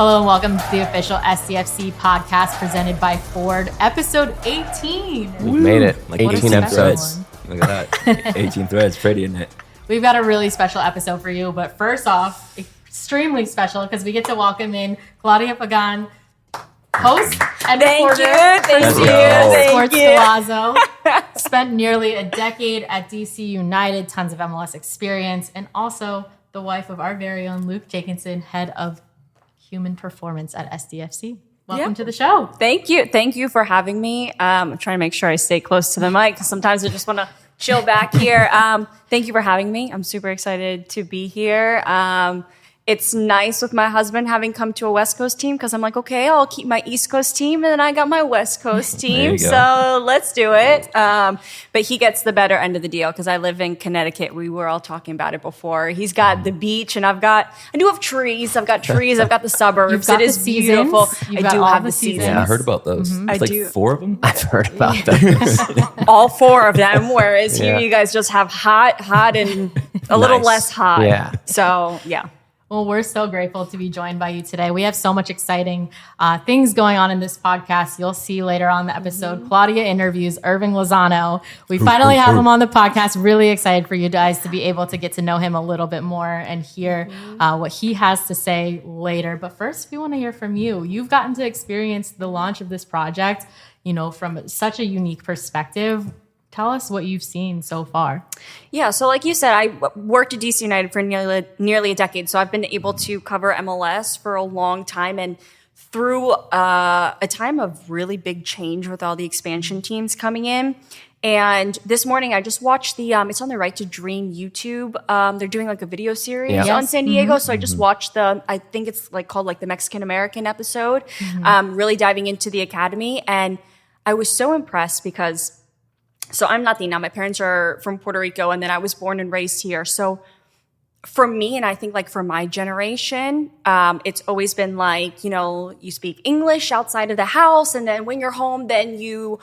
Hello and welcome to the official SCFC podcast presented by Ford, episode 18. We made it. Like 18 episodes. Look at that. 18 threads. Pretty, isn't it? We've got a really special episode for you, but first off, extremely special because we get to welcome in Claudia Pagán, host and reporter for Sports Golazo. Spent nearly a decade at DC United, tons of MLS experience, and also the wife of our very own Luke Jacobson, head of human performance at SDFC. Welcome to the show. Thank you. Thank you for having me. I'm trying to make sure I stay close to the mic because sometimes I just want to chill back here. Thank you for having me. I'm super excited to be here. It's nice with my husband having come to a West Coast team because I'm like, okay, I'll keep my East Coast team and then I got my West Coast team. So let's do it. But he gets the better end of the deal because I live in Connecticut. We were all talking about it before. He's got the beach and I do have trees. I've got the suburbs. It is beautiful. I do have the seasons. Yeah, I heard about those. I It's like do. 4 of them. I've heard about those. All 4 of them, whereas here you guys just have hot, and a little less hot. Yeah. So, yeah. Well, we're so grateful to be joined by you today. We have so much exciting things going on in this podcast. You'll see later on in the episode, Claudia interviews Hirving Lozano. We finally have him on the podcast. Really excited for you guys to be able to get to know him a little bit more and hear what he has to say later. But first, we want to hear from you. You've gotten to experience the launch of this project, from such a unique perspective. Tell us what you've seen so far. Yeah, so like you said, I worked at DC United for nearly a decade, so I've been able to cover MLS for a long time, and through a time of really big change with all the expansion teams coming in. And this morning, I just watched it's on the Right to Dream YouTube. They're doing like a video series on San Diego. So I just watched I think it's called the Mexican American episode, really diving into the academy. And I was so impressed because so I'm Latina. My parents are from Puerto Rico, and then I was born and raised here. So for me, and I think for my generation, it's always been you speak English outside of the house, and then when you're home, then you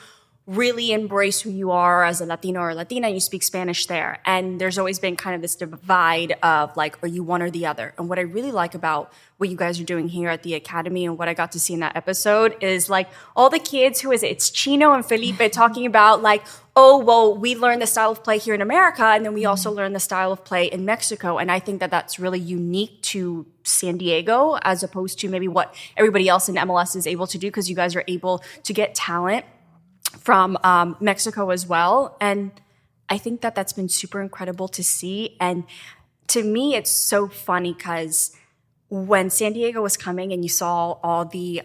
really embrace who you are as a Latino or Latina, and you speak Spanish there. And there's always been kind of this divide of are you one or the other? And what I really like about what you guys are doing here at the Academy and what I got to see in that episode is all the kids it's Chino and Felipe talking about oh, well, we learned the style of play here in America, and then we also learned the style of play in Mexico. And I think that that's really unique to San Diego as opposed to maybe what everybody else in MLS is able to do, because you guys are able to get talent from Mexico as well. And I think that that's been super incredible to see. And to me, it's so funny because when San Diego was coming and you saw all the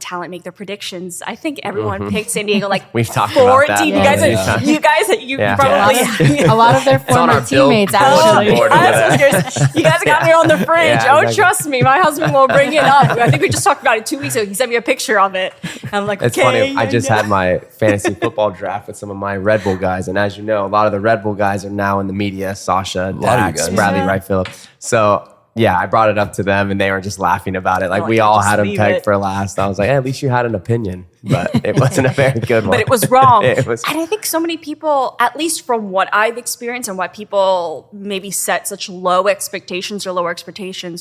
talent make their predictions, I think everyone picked San Diego We've talked 14. about that. You guys probably A lot of their former teammates, actually. You guys got me on the fridge. Yeah, exactly. Trust me, my husband will bring it up. I think we just talked about it 2 weeks ago. He sent me a picture of it. And I'm like, It's okay. funny. I just had my fantasy football draft with some of my Red Bull guys. And as you know, a lot of the Red Bull guys are now in the media. Sasha, Dax, Bradley Wright Phillips. So yeah, I brought it up to them and they were just laughing about it. We all had him pegged for last. I was like, at least you had an opinion, but it wasn't a very good one. But it was wrong. It was. And I think so many people, at least from what I've experienced and what people maybe set such lower expectations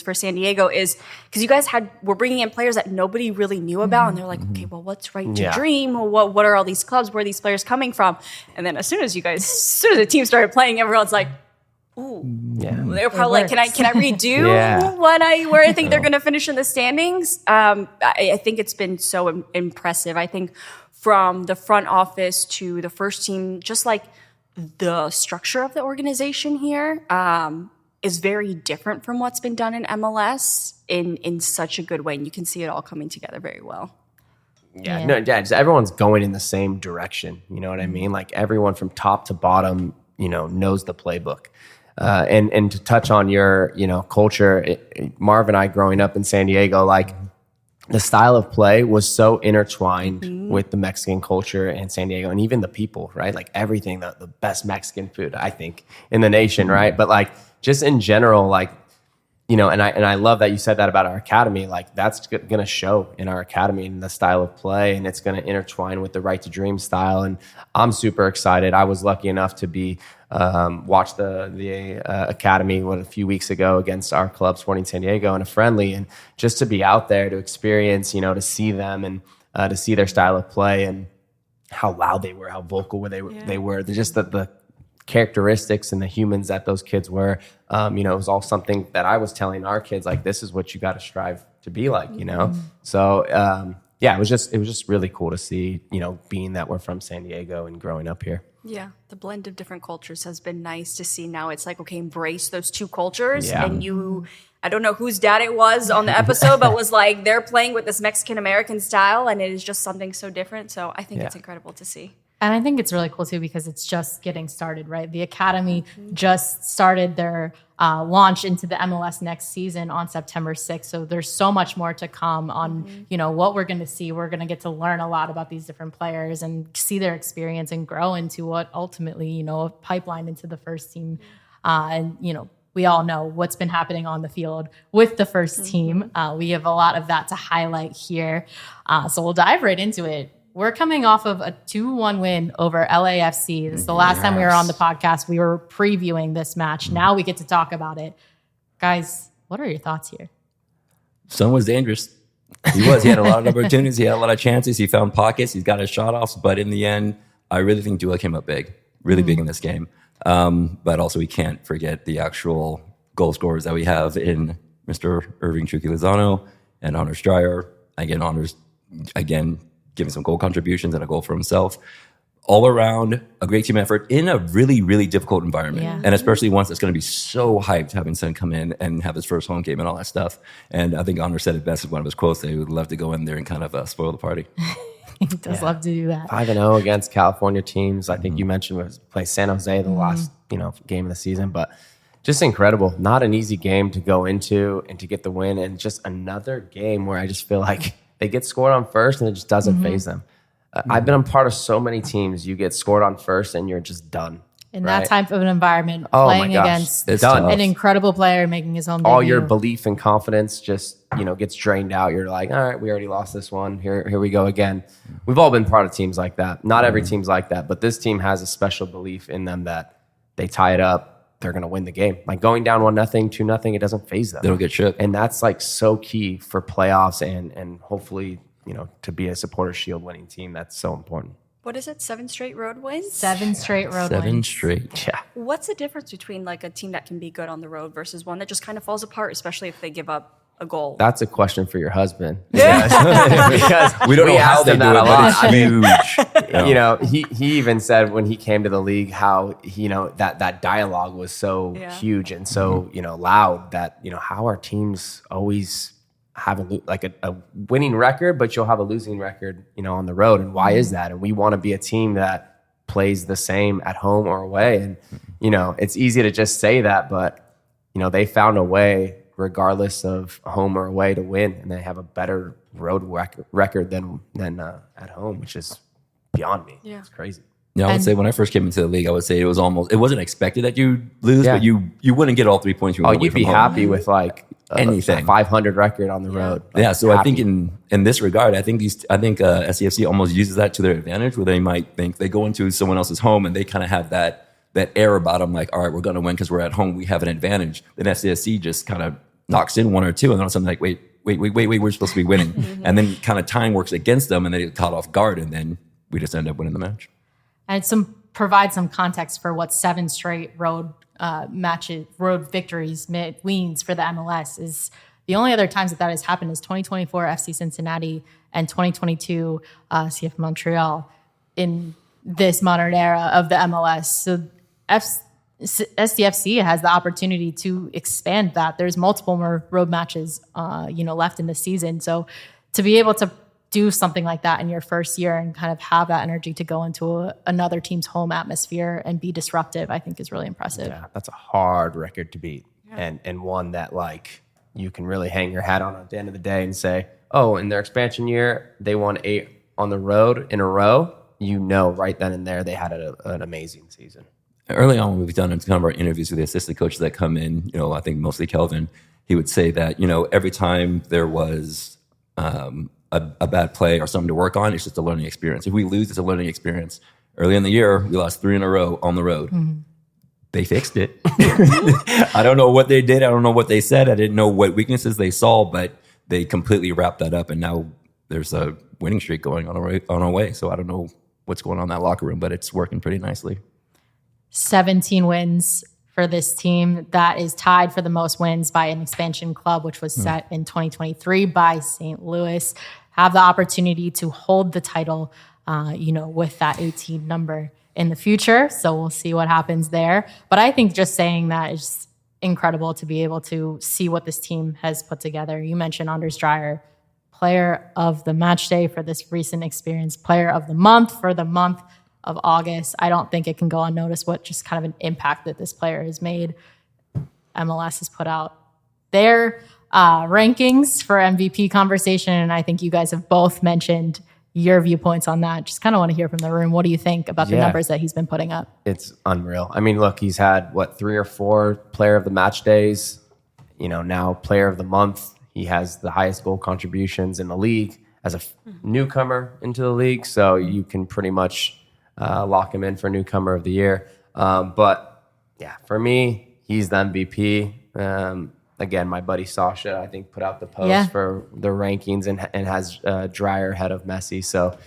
for San Diego is because you guys were bringing in players that nobody really knew about. And they're like, okay, well, what's Right to Dream? What are all these clubs? Where are these players coming from? And then as soon as the team started playing, everyone's like, ooh, they're probably can I redo where I think they're going to finish in the standings? I think it's been so impressive. I think from the front office to the first team, just the structure of the organization here is very different from what's been done in MLS in such a good way, and you can see it all coming together very well. Just everyone's going in the same direction. You know what I mean? Everyone from top to bottom, knows the playbook. And to touch on your, culture, Marv and I growing up in San Diego, the style of play was so intertwined with the Mexican culture in San Diego and even the people, right? Everything, the best Mexican food, I think, in the nation, right? But just in general, and I love that you said that about our academy. Like that's going to show in our academy and the style of play, and it's going to intertwine with the Right to Dream style. And I'm super excited. I was lucky enough to be watch the academy a few weeks ago against our club, Sporting San Diego, in a friendly, and just to be out there to experience, to see them and to see their style of play and how loud they were, how vocal they were. They're just the characteristics and the humans that those kids were. It was all something that I was telling our kids, like, this is what you got to strive to be like, So it was just really cool to see, being that we're from San Diego and growing up here. Yeah, the blend of different cultures has been nice to see. Now it's like, okay, embrace those two cultures. Yeah. And I don't know whose dad it was on the episode, but was like, they're playing with this Mexican-American style, and it is just something so different. So I think it's incredible to see. And I think it's really cool, too, because it's just getting started, right? The Academy just started their launch into the MLS next season on September 6th. So there's so much more to come on, what we're going to see. We're going to get to learn a lot about these different players and see their experience and grow into what ultimately, a pipeline into the first team. We all know what's been happening on the field with the first team. We have a lot of that to highlight here. So we'll dive right into it. We're coming off of a 2-1 win over LAFC. This is the last time we were on the podcast. We were previewing this match. Now we get to talk about it. Guys, what are your thoughts here? Son was dangerous. He was. He had a lot of opportunities. He had a lot of chances. He found pockets. He's got his shot-offs. But in the end, I really think Dula came up big, really big in this game. But also we can't forget the actual goal scorers that we have in Mr. Hirving Lozano and Honor Stryer. Honor's giving some goal contributions and a goal for himself. All around, a great team effort in a really, really difficult environment. Yeah. And especially once it's going to be so hyped having Son come in and have his first home game and all that stuff. And I think Honor said it best in one of his quotes that he would love to go in there and kind of spoil the party. He does love to do that. 5-0 against California teams. I think you mentioned was play San Jose the last game of the season, but just incredible. Not an easy game to go into and to get the win, and just another game where I just feel like they get scored on first and it just doesn't faze them. I've been a part of so many teams. You get scored on first and you're just done. In that type of an environment, playing against an incredible player making his own debut. All your belief and confidence just gets drained out. You're like, all right, we already lost this one. Here we go again. We've all been part of teams like that. Not every team's like that, but this team has a special belief in them that they tie it up, they're going to win the game. Like going down 1-0, 2-0, it doesn't faze them. They don't get shook. And that's like so key for playoffs and hopefully, to be a supporter shield winning team. That's so important. What is it? 7 straight road wins? 7 straight road wins. 7 straight. Yeah. What's the difference between like a team that can be good on the road versus one that just kind of falls apart, especially if they give up a goal? That's a question for your husband. Because we don't know how they do it, but it's huge. He even said when he came to the league how that dialogue was so huge and so loud that how our teams always have a winning record, but you'll have a losing record on the road, and why is that? And we want to be a team that plays the same at home or away, and it's easy to just say that, but they found a way regardless of home or away to win, and they have a better road record than at home, which is beyond me. Yeah. It's crazy. Yeah, I would say when I first came into the league, I would say it wasn't expected that you'd lose, but you wouldn't get all 3 points. You'd be happy with like anything, a 500 record on the road. Like, so happy. I think in this regard, I think SCFC almost uses that to their advantage, where they might think they go into someone else's home and they kind of have that air about them, like, all right, we're going to win because we're at home, we have an advantage. Then SCFC just kind of knocks in 1 or 2, and then all of a sudden like, wait, we're supposed to be winning. And then kind of time works against them, and they get caught off guard, and then we just end up winning the match. And provide some context for what 7 straight road victories means for the MLS. Is the only other times that has happened is 2024 FC Cincinnati and 2022 CF Montreal in this modern era of the MLS. So SDFC has the opportunity to expand that. There's multiple more road matches, left in the season. So to be able to do something like that in your first year and kind of have that energy to go into another team's home atmosphere and be disruptive, I think is really impressive. Yeah, that's a hard record to beat, and one that like you can really hang your hat on at the end of the day and say, oh, in their expansion year, they won 8 on the road in a row. Right then and there, they had an amazing season. Early on, when we've done kind of our interviews with the assistant coaches that come in, I think mostly Kelvin, he would say that, every time there was a bad play or something to work on, it's just a learning experience. If we lose, it's a learning experience. Early in the year, we lost 3 in a row on the road. Mm-hmm. They fixed it. I don't know what they did. I don't know what they said. I didn't know what weaknesses they saw, but they completely wrapped that up. And now there's a winning streak going on our way. So I don't know what's going on in that locker room, but it's working pretty nicely. 17 wins for this team. That is tied for the most wins by an expansion club, which was set in 2023 by St. Louis. Have the opportunity to hold the title, with that 18 number in the future. So we'll see what happens there. But I think just saying that is incredible to be able to see what this team has put together. You mentioned Anders Dreyer, player of the match day for this recent experience, player of the month for the month of August. I don't think it can go unnoticed what just kind of an impact that this player has made. MLS has put out their rankings for MVP conversation, and I think you guys have both mentioned your viewpoints on that. Just kind of want to hear from the room. What do you think about the numbers that he's been putting up? It's unreal. I mean, look, he's had, 3 or 4 player of the match days, now player of the month. He has the highest goal contributions in the league as a newcomer into the league. So you can pretty much lock him in for newcomer of the year. But yeah, for me, he's the MVP. Again, my buddy Sasha, I think, put out the post for the rankings and has Dreyer ahead of Messi. So,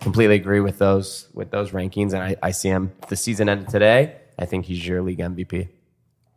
completely agree with those rankings. And I see him, if the season ended today, I think he's your league MVP.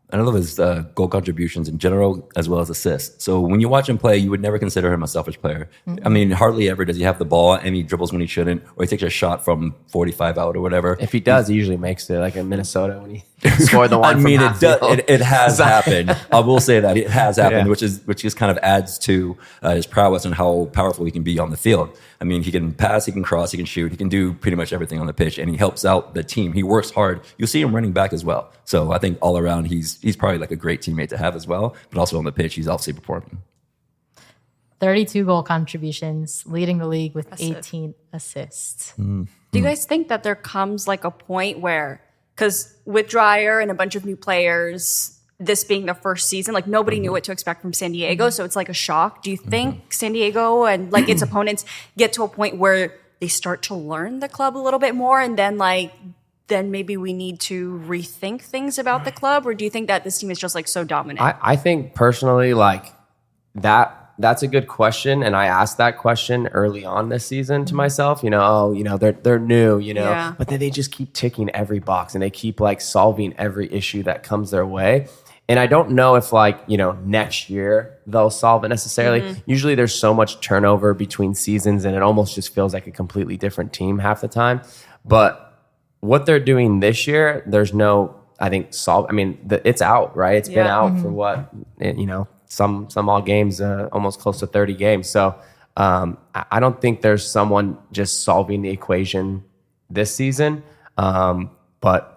I love his goal contributions in general, as well as assists. So when you watch him play, you would never consider him a selfish player. Mm-hmm. I mean, hardly ever does he have the ball and he dribbles when he shouldn't, or he takes a shot from 45 out or whatever. If he does, he usually makes it, like in Minnesota when he scored the one. I mean, it has happened. I will say that it has happened, which just kind of adds to his prowess and how powerful he can be on the field. I mean, he can pass, he can cross, he can shoot, he can do pretty much everything on the pitch, and he helps out the team. He works hard. You'll see him running back as well. So I think all around, he's probably like a great teammate to have as well. But also on the pitch, he's obviously performing. 32 goal contributions, leading the league with 18 assists. Do you guys think that there comes like a point where, because with Dreyer and a bunch of new players, this being the first season, like nobody knew what to expect from San Diego, so it's like a shock. Do you think San Diego and like its opponents get to a point where they start to learn the club a little bit more, and then maybe we need to rethink things about the club? Or do you think that this team is just like so dominant? I think personally, like that's a good question, and I asked that question early on this season to myself. They're new, but then they just keep ticking every box and they keep like solving every issue that comes their way. And I don't know if next year they'll solve it necessarily. Mm-hmm. Usually there's so much turnover between seasons and it almost just feels like a completely different team half the time. But what they're doing this year, there's no, I think, it's out, right? It's been out for what, some all games, almost close to 30 games. So I don't think there's someone just solving the equation this season. But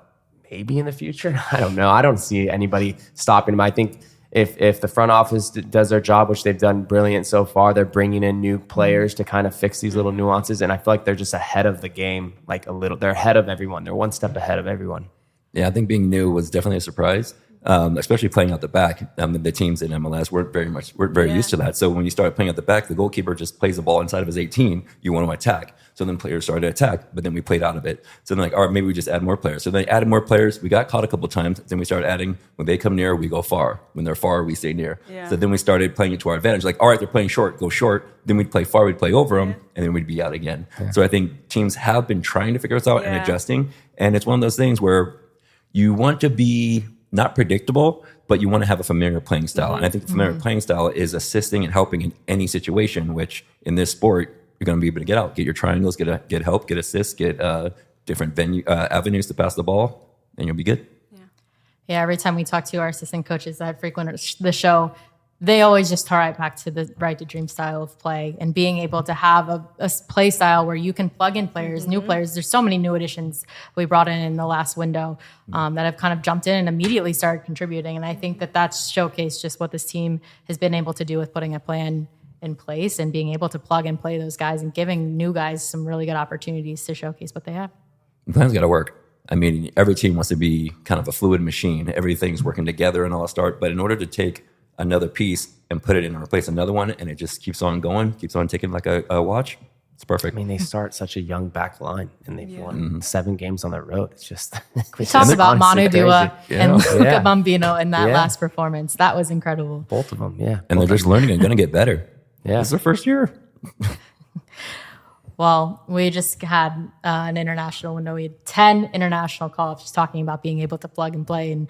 maybe in the future, I don't know. I don't see anybody stopping them. I think if the front office does their job, which they've done brilliant so far, they're bringing in new players to kind of fix these little nuances. And I feel like they're just ahead of the game, like a little. They're ahead of everyone. They're one step ahead of everyone. Yeah, I think being new was definitely a surprise, especially playing out the back. The teams in MLS weren't very used to that. So when you start playing out the back, the goalkeeper just plays the ball inside of his 18. You want to attack. So then players started to attack, but then we played out of it. So then all right, maybe we just add more players. So they added more players. We got caught a couple of times. Then we started adding, when they come near, we go far. When they're far, we stay near. Yeah. So then we started playing it to our advantage. Like, all right, they're playing short, go short. Then we'd play far, we'd play over them, and then we'd be out again. Yeah. So I think teams have been trying to figure this out and adjusting. And it's one of those things where you want to be not predictable, but you want to have a familiar playing style. And I think the familiar playing style is assisting and helping in any situation, which in this sport, you're going to be able to get out, get your triangles, get help, get assists, get different avenues to pass the ball, and you'll be good. Yeah, every time we talk to our assistant coaches that frequent the show, they always just tie right back to the right to dream style of play and being able to have a play style where you can plug in players, new players. There's so many new additions we brought in the last window that have kind of jumped in and immediately started contributing. And I think that's showcased just what this team has been able to do with putting a plan in place and being able to plug and play those guys and giving new guys some really good opportunities to showcase what they have. The plan's got to work. I mean, every team wants to be kind of a fluid machine. Everything's working together and all start. But in order to take another piece and put it in and replace another one, and it just keeps on going, keeps on ticking like a watch. It's perfect. I mean, they start such a young back line, and they've won 7 games on the road. It's just talk about Manu Dua and Luca Yeah. Bambino in that Yeah. last performance. That was incredible. both of them. Yeah, And they're just learning and going to get better. Yeah. It's their first year. Well, we just had an international window. We had 10 international call-ups, just talking about being able to plug and play and,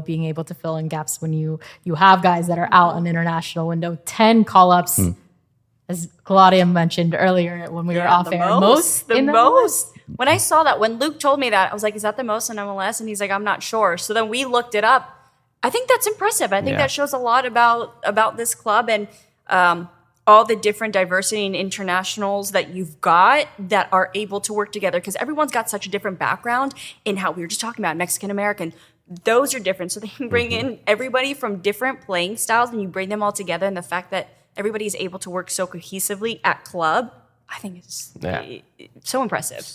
being able to fill in gaps when you have guys that are out on international window. 10 call-ups, as Claudia mentioned earlier when we were off air. The most. When I saw that, when Luke told me that, I was like, is that the most in MLS? And he's like, I'm not sure. So then we looked it up. I think that's impressive. I think that shows a lot about this club and all the different diversity and internationals that you've got that are able to work together, because everyone's got such a different background in how we were just talking about Mexican American. Those are different. So they can bring in everybody from different playing styles and you bring them all together. And the fact that everybody is able to work so cohesively at club, I think is so impressive.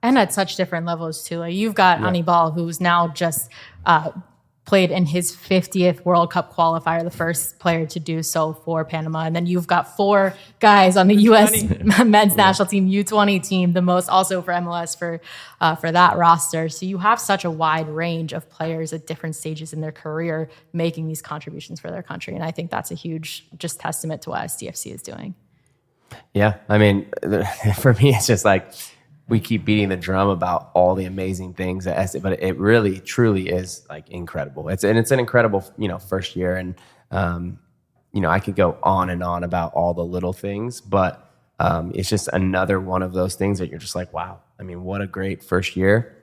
And at such different levels, too. Like you've got Anibal, who's now just played in his 50th World Cup qualifier, the first player to do so for Panama. And then you've got 4 guys on the U.S. men's national team, U20 team, the most also for MLS for that roster. So you have such a wide range of players at different stages in their career making these contributions for their country. And I think that's a huge just testament to what SDFC is doing. Yeah, I mean, for me, it's just like we keep beating the drum about all the amazing things, but it really, truly is like incredible. It's an incredible, first year, and I could go on and on about all the little things, but it's just another one of those things that you're just like, wow. I mean, what a great first year.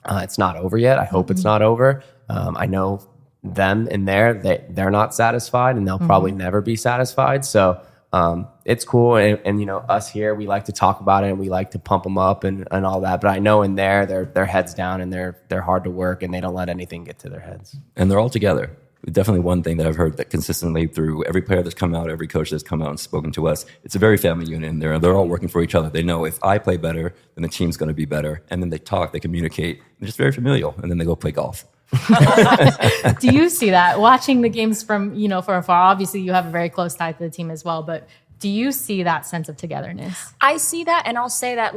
It's not over yet. I hope it's not over. I know them in there, they're not satisfied, and they'll probably never be satisfied. So. It's cool. And us here, we like to talk about it and we like to pump them up and all that. But I know in there, they're heads down and they're hard to work and they don't let anything get to their heads. And they're all together. Definitely one thing that I've heard that consistently through every player that's come out, every coach that's come out and spoken to us, it's a very family unit. And they're all working for each other. They know if I play better, then the team's going to be better. And then they talk, they communicate. They're just very familial. And then they go play golf. Do you see that watching the games from afar? Obviously, you have a very close tie to the team as well, but do you see that sense of togetherness? I see that, and I'll say that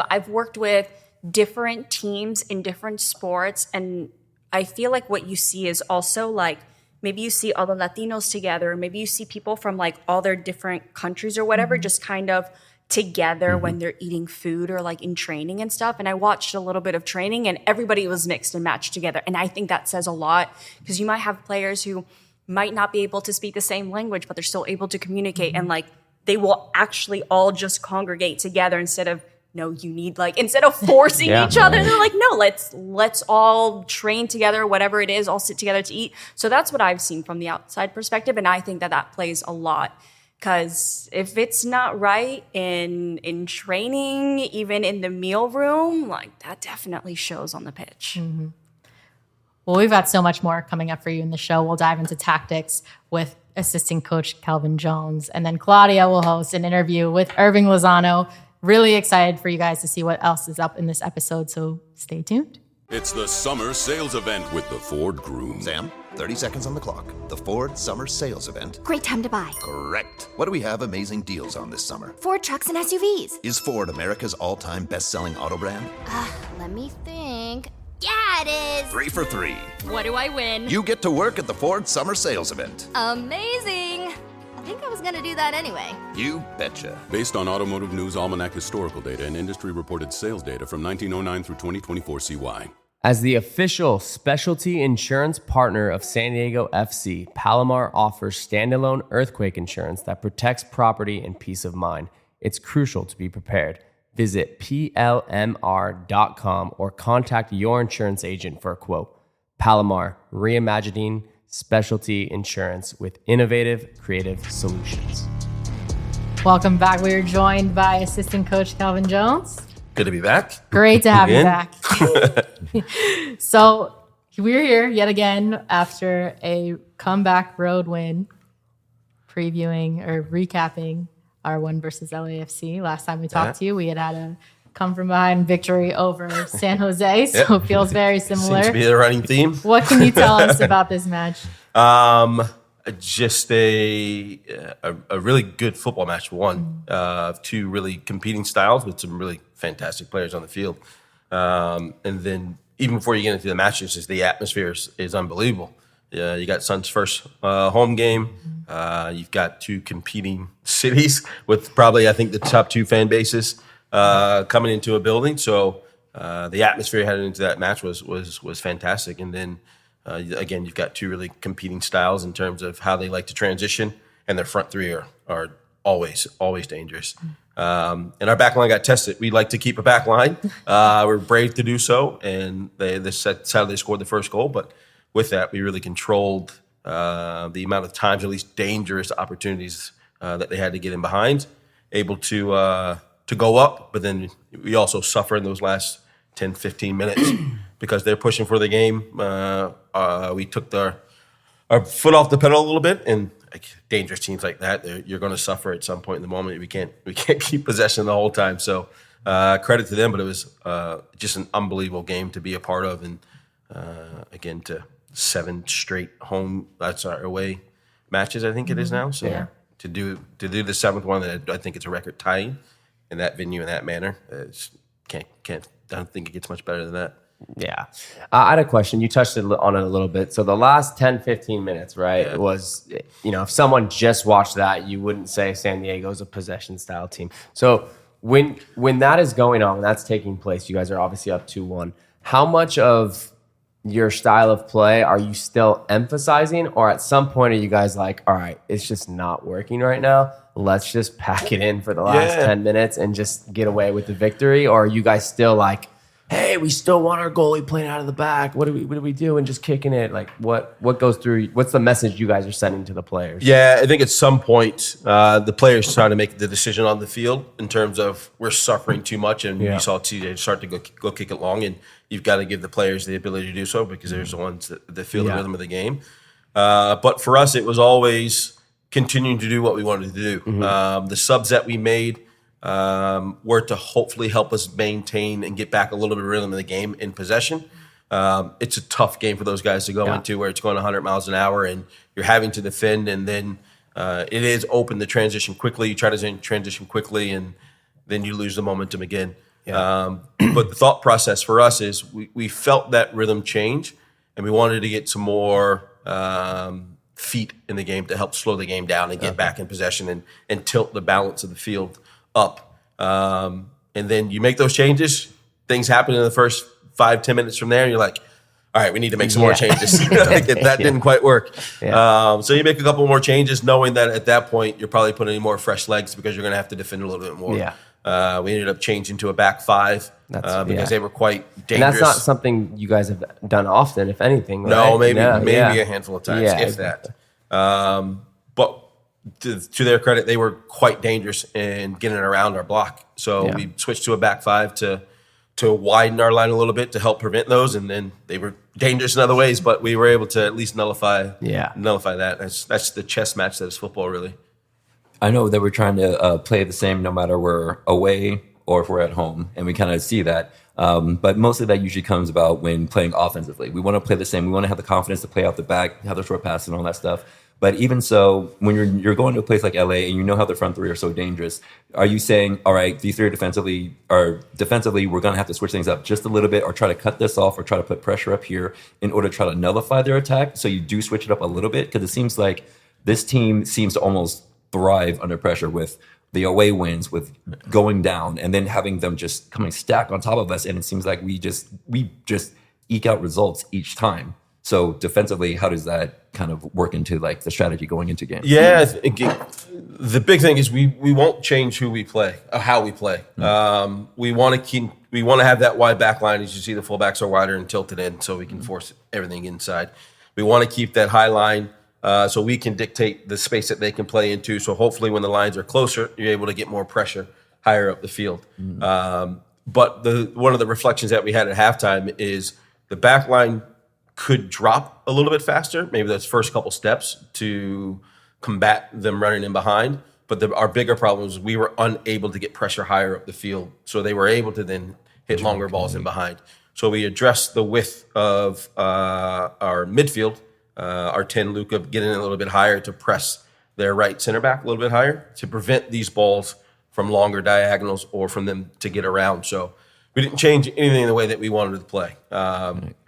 I've worked with different teams in different sports, and I feel like what you see is also like maybe you see all the Latinos together, maybe you see people from like all their different countries or whatever, just kind of together when they're eating food or like in training and stuff. And I watched a little bit of training and everybody was mixed and matched together. And I think that says a lot, because you might have players who might not be able to speak the same language, but they're still able to communicate and like they will actually all just congregate together instead of instead of forcing each other, they're like, no, let's all train together, whatever it is, all sit together to eat. So that's what I've seen from the outside perspective. And I think that plays a lot. Because if it's not right in training, even in the meal room, like that definitely shows on the pitch. Mm-hmm. Well, we've got so much more coming up for you in the show. We'll dive into tactics with assistant coach Kelvin Jones. And then Claudia will host an interview with Hirving Lozano. Really excited for you guys to see what else is up in this episode. So stay tuned. It's the summer sales event with the Ford Groom. Sam, 30 seconds on the clock. The Ford Summer Sales Event. Great time to buy. Correct. What do we have amazing deals on this summer? Ford trucks and SUVs. Is Ford America's all-time best-selling auto brand? Let me think. Yeah, it is. 3 for 3. What do I win? You get to work at the Ford Summer Sales Event. Amazing. I think I was going to do that anyway. You betcha. Based on Automotive News Almanac historical data and industry-reported sales data from 1909 through 2024 CY. As the official specialty insurance partner of San Diego FC, Palomar offers standalone earthquake insurance that protects property and peace of mind. It's crucial to be prepared. Visit plmr.com or contact your insurance agent for a quote. Palomar, reimagining specialty insurance with innovative, creative solutions. Welcome back. We are joined by assistant coach Kelvin Jones. Good to be back. Great to have you back. So we're here yet again after a comeback road win, previewing or recapping our win versus LAFC. Last time we talked to you, we had a come from behind victory over San Jose, so it feels very similar. Seems to be the running theme. What can you tell us about this match? Just a really good football match. One, two really competing styles with some really fantastic players on the field. And then even before you get into the matches, just the atmosphere is unbelievable. You got Sun's first home game. You've got two competing cities with probably, I think, the top two fan bases coming into a building. So the atmosphere heading into that match was fantastic. And then again, you've got two really competing styles in terms of how they like to transition, and their front three are always dangerous. And our back line got tested. We like to keep a back line. We're brave to do so, and that's how they scored the first goal. But with that, we really controlled the amount of times, at least dangerous opportunities that they had to get in behind, able to go up. But then we also suffer in those last 10, 15 minutes because they're pushing for the game. We took our foot off the pedal a little bit, and dangerous teams like that, you're going to suffer at some point in the moment. We can't keep possession the whole time. So credit to them, but it was just an unbelievable game to be a part of, and again to 7 straight away matches, I think it is now. So to do the 7th one, I think it's a record tying in that venue in that manner. I don't think it gets much better than that. Yeah. I had a question. You touched on it a little bit. So the last 10, 15 minutes, right, was, if someone just watched that, you wouldn't say San Diego's a possession-style team. So when that is going on, when that's taking place, you guys are obviously up 2-1. How much of your style of play are you still emphasizing? Or at some point are you guys like, all right, it's just not working right now. Let's just pack it in for the last 10 minutes and just get away with the victory? Or are you guys still like, hey, we still want our goalie playing out of the back. What do we do? And just kicking it. Like what goes through? What's the message you guys are sending to the players? Yeah, I think at some point the players trying to make the decision on the field in terms of we're suffering too much, and you saw TJ start to go kick it long, and you've got to give the players the ability to do so because they're the ones that feel the rhythm of the game. But for us, it was always continuing to do what we wanted to do. The subs that we made were to hopefully help us maintain and get back a little bit of rhythm of the game in possession. It's a tough game for those guys to go into where it's going 100 miles an hour and you're having to defend, and then it is open to transition quickly. You try to transition quickly and then you lose the momentum again. But the thought process for us is we felt that rhythm change, and we wanted to get some more feet in the game to help slow the game down and get back in possession and tilt the balance of the field up. And then you make those changes, things happen in the first 5-10 minutes from there, and you're like, all right, we need to make some more changes. That didn't quite work. So you make a couple more changes knowing that at that point you're probably putting in more fresh legs because you're going to have to defend a little bit more. We ended up changing to a back 5 because they were quite dangerous. And that's not something you guys have done often, if anything, right? No, maybe a handful of times, if that. But to their credit, they were quite dangerous in getting around our block. So we switched to a back 5 to widen our line a little bit to help prevent those, and then they were dangerous in other ways, but we were able to at least nullify that. That's the chess match that is football, really. I know that we're trying to play the same no matter we're away or if we're at home, and we kind of see that. But mostly that usually comes about when playing offensively. We want to play the same. We want to have the confidence to play out the back, have the short passes and all that stuff. But even so, when you're going to a place like LA and you know how the front three are so dangerous, are you saying, all right, these three defensively, we're going to have to switch things up just a little bit, or try to cut this off, or try to put pressure up here in order to try to nullify their attack? So you do switch it up a little bit, because it seems like this team seems to almost thrive under pressure with the away wins, with going down and then having them just coming stacked on top of us. And it seems like we just eke out results each time. So defensively, how does that kind of work into like the strategy going into games? Yeah, the big thing is we won't change who we play or how we play. We want to have that wide back line. As you see, the fullbacks are wider and tilted in, so we can force everything inside. We want to keep that high line so we can dictate the space that they can play into. So hopefully, when the lines are closer, you're able to get more pressure higher up the field. But one of the reflections that we had at halftime is the back line could drop a little bit faster, maybe those first couple steps to combat them running in behind. But our bigger problem was we were unable to get pressure higher up the field. So they were able to then hit longer balls in behind. So we addressed the width of our midfield, our 10 Luca getting a little bit higher to press their right center back a little bit higher to prevent these balls from longer diagonals or from them to get around. So we didn't change anything in the way that we wanted to play.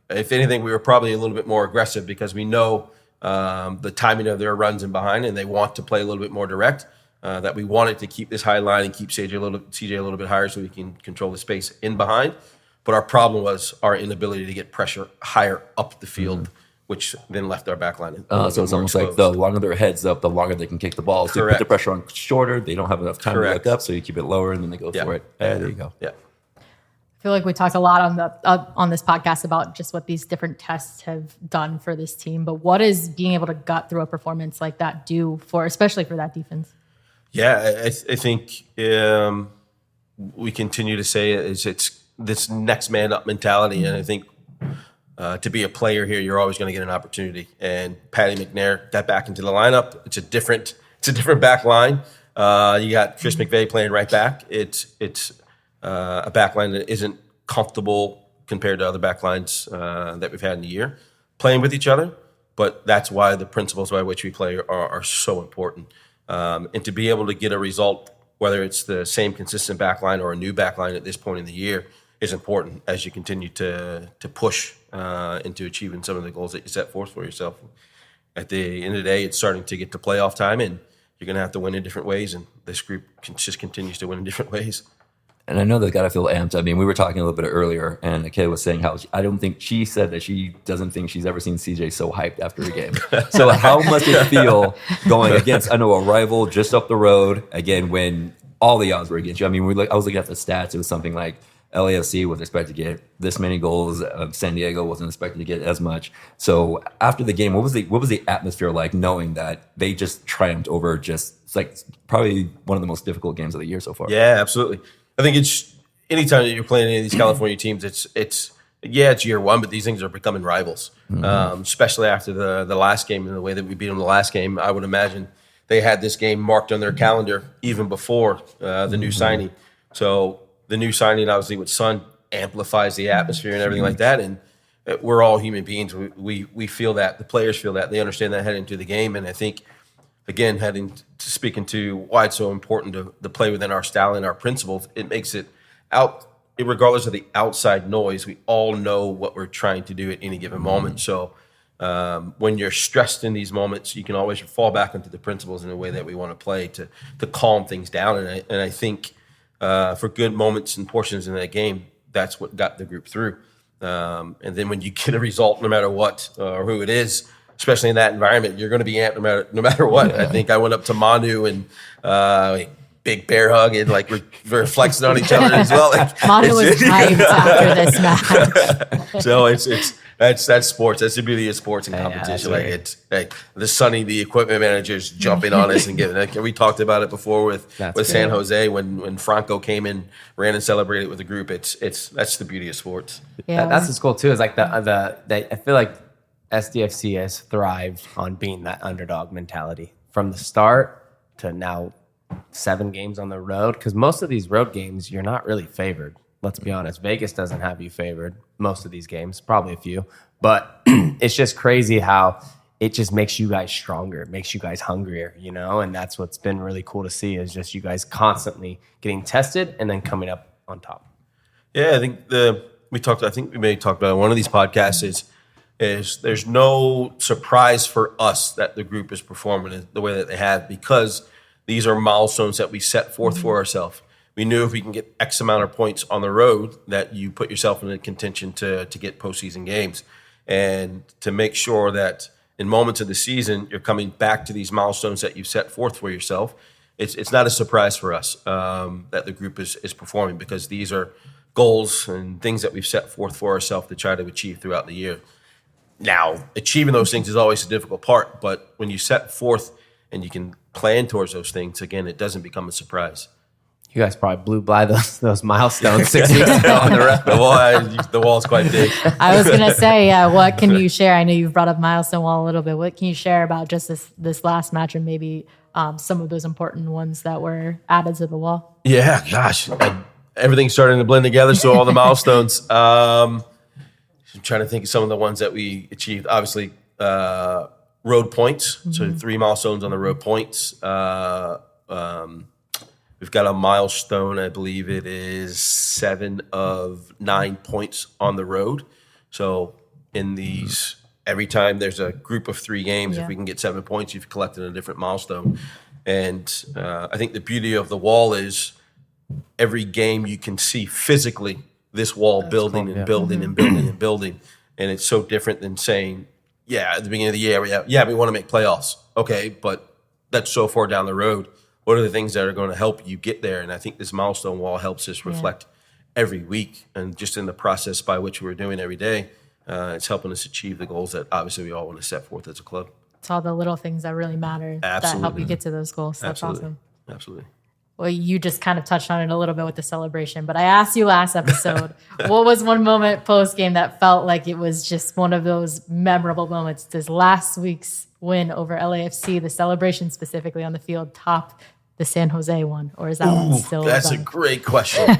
If anything, we were probably a little bit more aggressive because we know the timing of their runs in behind and they want to play a little bit more direct, that we wanted to keep this high line and keep CJ a little bit higher so we can control the space in behind. But our problem was our inability to get pressure higher up the field, which then left our back line. So it's almost like the longer their head's up, the longer they can kick the ball. So you put the pressure on shorter, they don't have enough time to look up, so you keep it lower and then they go for it. There you go. Yeah. I feel like we talked a lot on this podcast about just what these different tests have done for this team. But what is being able to gut through a performance like that do for, especially for that defense? Yeah, I think we continue to say it's this next man up mentality, and I think to be a player here, you're always going to get an opportunity. And Patty McNair got back into the lineup. It's a different back line. You got Chris McVeigh playing right back. It's a back line that isn't comfortable compared to other back lines that we've had in the year playing with each other. But that's why the principles by which we play are so important. And to be able to get a result, whether it's the same consistent back line or a new back line at this point in the year, is important as you continue to push into achieving some of the goals that you set forth for yourself. At the end of the day, it's starting to get to playoff time, and you're going to have to win in different ways, and this group just continues to win in different ways. And I know they've got to feel amped. I mean, we were talking a little bit earlier, and Kaila was saying how she said that she doesn't think she's ever seen CJ so hyped after a game. So how must it feel going against, I know, a rival just up the road, again, when all the odds were against you? I mean, I was looking at the stats. It was something like LAFC was expected to get this many goals. San Diego wasn't expected to get as much. So after the game, what was the atmosphere like, knowing that they just triumphed over it's like probably one of the most difficult games of the year so far? Yeah, absolutely. I think it's anytime that you're playing any of these California teams, it's year one, but these things are becoming rivals, especially after the last game and the way that we beat them the last game. I would imagine they had this game marked on their calendar even before the new signing. So the new signing, obviously, with Son amplifies the atmosphere and everything like that. And we're all human beings. We feel that. The players feel that. They understand that heading into the game. And I think, again, speaking to why it's so important to play within our style and our principles, it makes it out, regardless of the outside noise, we all know what we're trying to do at any given moment. So when you're stressed in these moments, you can always fall back into the principles in the way that we want to play to calm things down. And I think for good moments and portions in that game, that's what got the group through. And then when you get a result, no matter what or who it is, especially in that environment, you're going to be amped no matter what. Yeah. I think I went up to Manu and big bear hug and like we're flexing on each other as well. Like, Manu was hyped after this match. So that's sports. That's the beauty of sports and competition. Yeah, it's like the Sonny, the equipment manager's jumping on us and giving. Like, we talked about it before with San Jose when Franco came in, ran and celebrated with the group. That's the beauty of sports. Yeah, that's what's cool too. Is like I feel like SDFC has thrived on being that underdog mentality from the start to now 7 games on the road. Because most of these road games, you're not really favored. Let's be honest. Vegas doesn't have you favored most of these games, probably a few. But it's just crazy how it just makes you guys stronger. It makes you guys hungrier, And that's what's been really cool to see is just you guys constantly getting tested and then coming up on top. Yeah, I think we may talk about it on one of these podcasts is there's no surprise for us that the group is performing the way that they have, because these are milestones that we set forth for ourselves. We knew if we can get X amount of points on the road that you put yourself in a contention to get postseason games, and to make sure that in moments of the season you're coming back to these milestones that you've set forth for yourself. It's not a surprise for us that the group is performing, because these are goals and things that we've set forth for ourselves to try to achieve throughout the year. Now, achieving those things is always a difficult part, but when you set forth and you can plan towards those things, again, it doesn't become a surprise. You guys probably blew by those milestones 6 weeks ago on The wall's quite big. I was gonna say, what can you share? I know you've brought up milestone wall a little bit. What can you share about just this last match and maybe some of those important ones that were added to the wall? Yeah, gosh, everything's starting to blend together. So all the milestones. I'm trying to think of some of the ones that we achieved. Obviously, road points. So 3 milestones on the road points. We've got a milestone, I believe it is 7 of 9 points on the road. So in these, every time there's a group of 3 games, if we can get 7 points, you've collected a different milestone. And I think the beauty of the wall is every game you can see physically this wall building and building and building and building. And it's so different than saying, at the beginning of the year, we want to make playoffs. Okay, but that's so far down the road. What are the things that are going to help you get there? And I think this milestone wall helps us reflect every week and just in the process by which we're doing every day. It's helping us achieve the goals that obviously we all want to set forth as a club. It's all the little things that really matter that help you get to those goals. That's awesome. Absolutely. Well, you just kind of touched on it a little bit with the celebration, but I asked you last episode, what was one moment post-game that felt like it was just one of those memorable moments? Does last week's win over LAFC, the celebration specifically on the field, top the San Jose one? Or is that one still? That's a great question.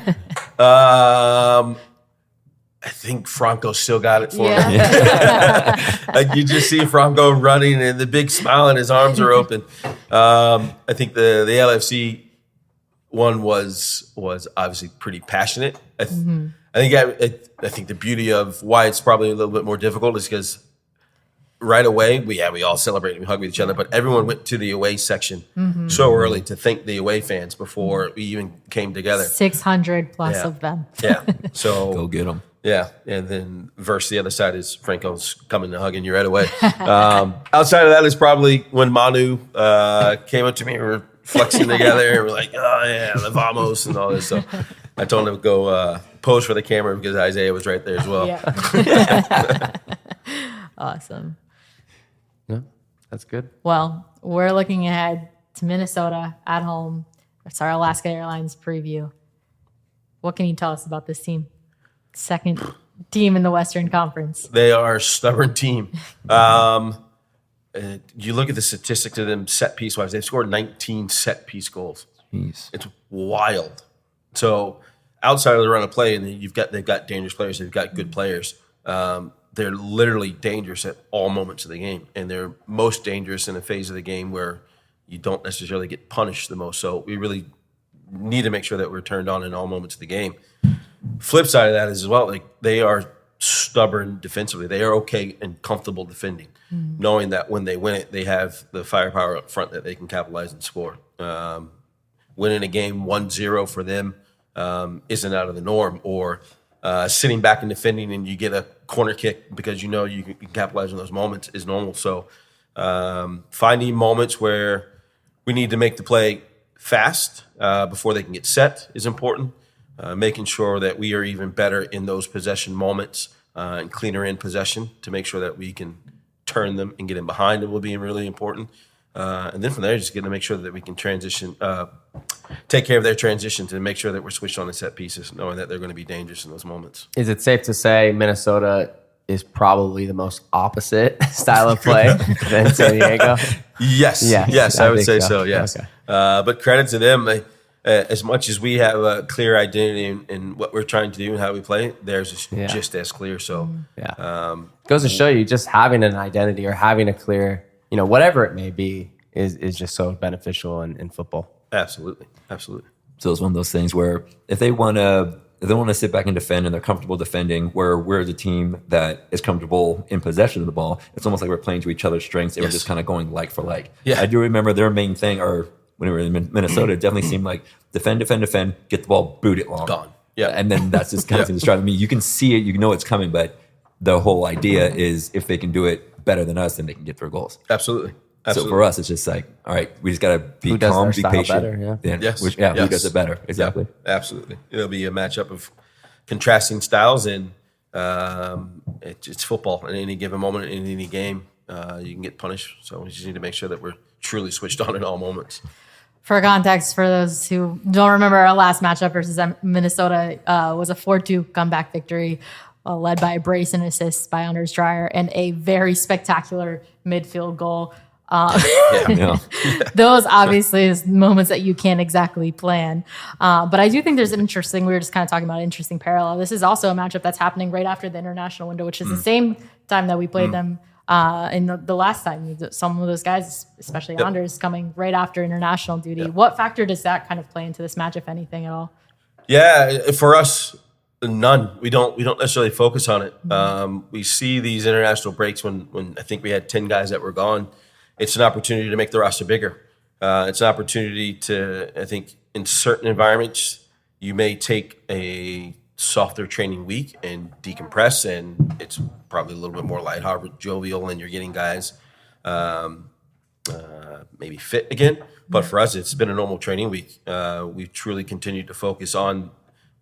I think Franco still got it for me. Like you just see Franco running and the big smile and his arms are open. I think the LFC one was obviously pretty passionate. I think the beauty of why it's probably a little bit more difficult is because right away we all celebrated, we hugged with each other, but everyone went to the away section so early to thank the away fans before we even came together. 600 plus of them. So Go get them. Yeah, and then versus the other side is Franco's coming and hugging you right away. Outside of that is probably when Manu came up to me. We were flexing together, and we're like, "Oh yeah, the vamos" and all this. So I told him to go pose for the camera because Isaiah was right there as well. Awesome. Yeah, that's good. Well, we're looking ahead to Minnesota at home. It's our Alaska Airlines preview. What can you tell us about this team? Second team in the Western Conference. They are a stubborn team. You look at the statistics of them set piece wise, they've scored 19 set piece goals. Jeez. It's wild. So outside of the run of play, and they've got dangerous players, they've got good players. They're literally dangerous at all moments of the game, and they're most dangerous in a phase of the game where you don't necessarily get punished the most. So we really need to make sure that we're turned on in all moments of the game. Flip side of that is as well, like they are stubborn defensively. They are okay and comfortable defending, knowing that when they win it, they have the firepower up front that they can capitalize and score. Winning a game 1-0 for them isn't out of the norm, or sitting back and defending and you get a corner kick because you know you can capitalize on those moments is normal. So finding moments where we need to make the play fast before they can get set is important. Making sure that we are even better in those possession moments and cleaner in possession to make sure that we can turn them and get in behind them will be really important. And then from there, just getting to make sure that we can transition, take care of their transition to make sure that we're switched on the set pieces, knowing that they're going to be dangerous in those moments. Is it safe to say Minnesota is probably the most opposite style of play than San Diego? Yes, I would say so. Yes. Okay. But credit to them. As much as we have a clear identity in what we're trying to do and how we play, theirs is just as clear. So, goes to show you just having an identity or having a clear, whatever it may be, is just so beneficial in football. Absolutely. So it's one of those things where if they want to sit back and defend and they're comfortable defending, where we're the team that is comfortable in possession of the ball, it's almost like we're playing to each other's strengths. And we're just kind of going like for like. Yeah. I do remember their main thing, or when we were in Minnesota, it definitely seemed like defend, get the ball, boot it long. Gone. Yeah. And then that's just kind of thing that's driving me. You can see it, you know it's coming, but the whole idea is if they can do it better than us, then they can get their goals. Absolutely. So for us, it's just like, all right, we just got to be calm, be patient. Better, who does it better? Exactly. Yeah, absolutely. It'll be a matchup of contrasting styles, and it's football. In any given moment, in any game, you can get punished. So we just need to make sure that we're truly switched on in all moments. For context, for those who don't remember, our last matchup versus Minnesota was a 4-2 comeback victory led by a brace and assist by Anders Dreyer and a very spectacular midfield goal. Those obviously is moments that you can't exactly plan. But I do think there's an interesting, we were just kind of talking about an interesting parallel. This is also a matchup that's happening right after the international window, which is the same time that we played them in the last time. Some of those guys, especially Anders, coming right after international duty. What factor does that kind of play into this match, if anything at all? Yeah, for us, none. We don't necessarily focus on it. We see these international breaks when I think we had 10 guys that were gone. It's an opportunity to make the roster bigger. It's an opportunity to, I think, in certain environments, you may take a softer training week and decompress, and it's probably a little bit more lighthearted, jovial, and you're getting guys maybe fit again. But for us, it's been a normal training week. We've truly continued to focus on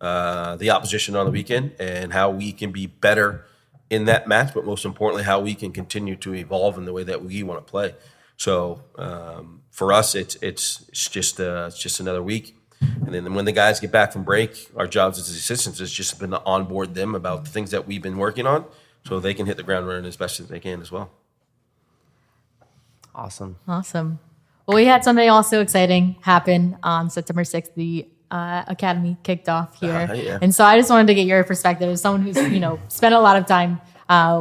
the opposition on the weekend and how we can be better in that match, but most importantly, how we can continue to evolve in the way that we want to play. So for us, it's just another week. And then when the guys get back from break, our jobs as assistants has just been to onboard them about the things that we've been working on so they can hit the ground running as best as they can as well. Awesome. Well, we had something also exciting happen on September 6th. The Academy kicked off here. And so I just wanted to get your perspective as someone who's, spent a lot of time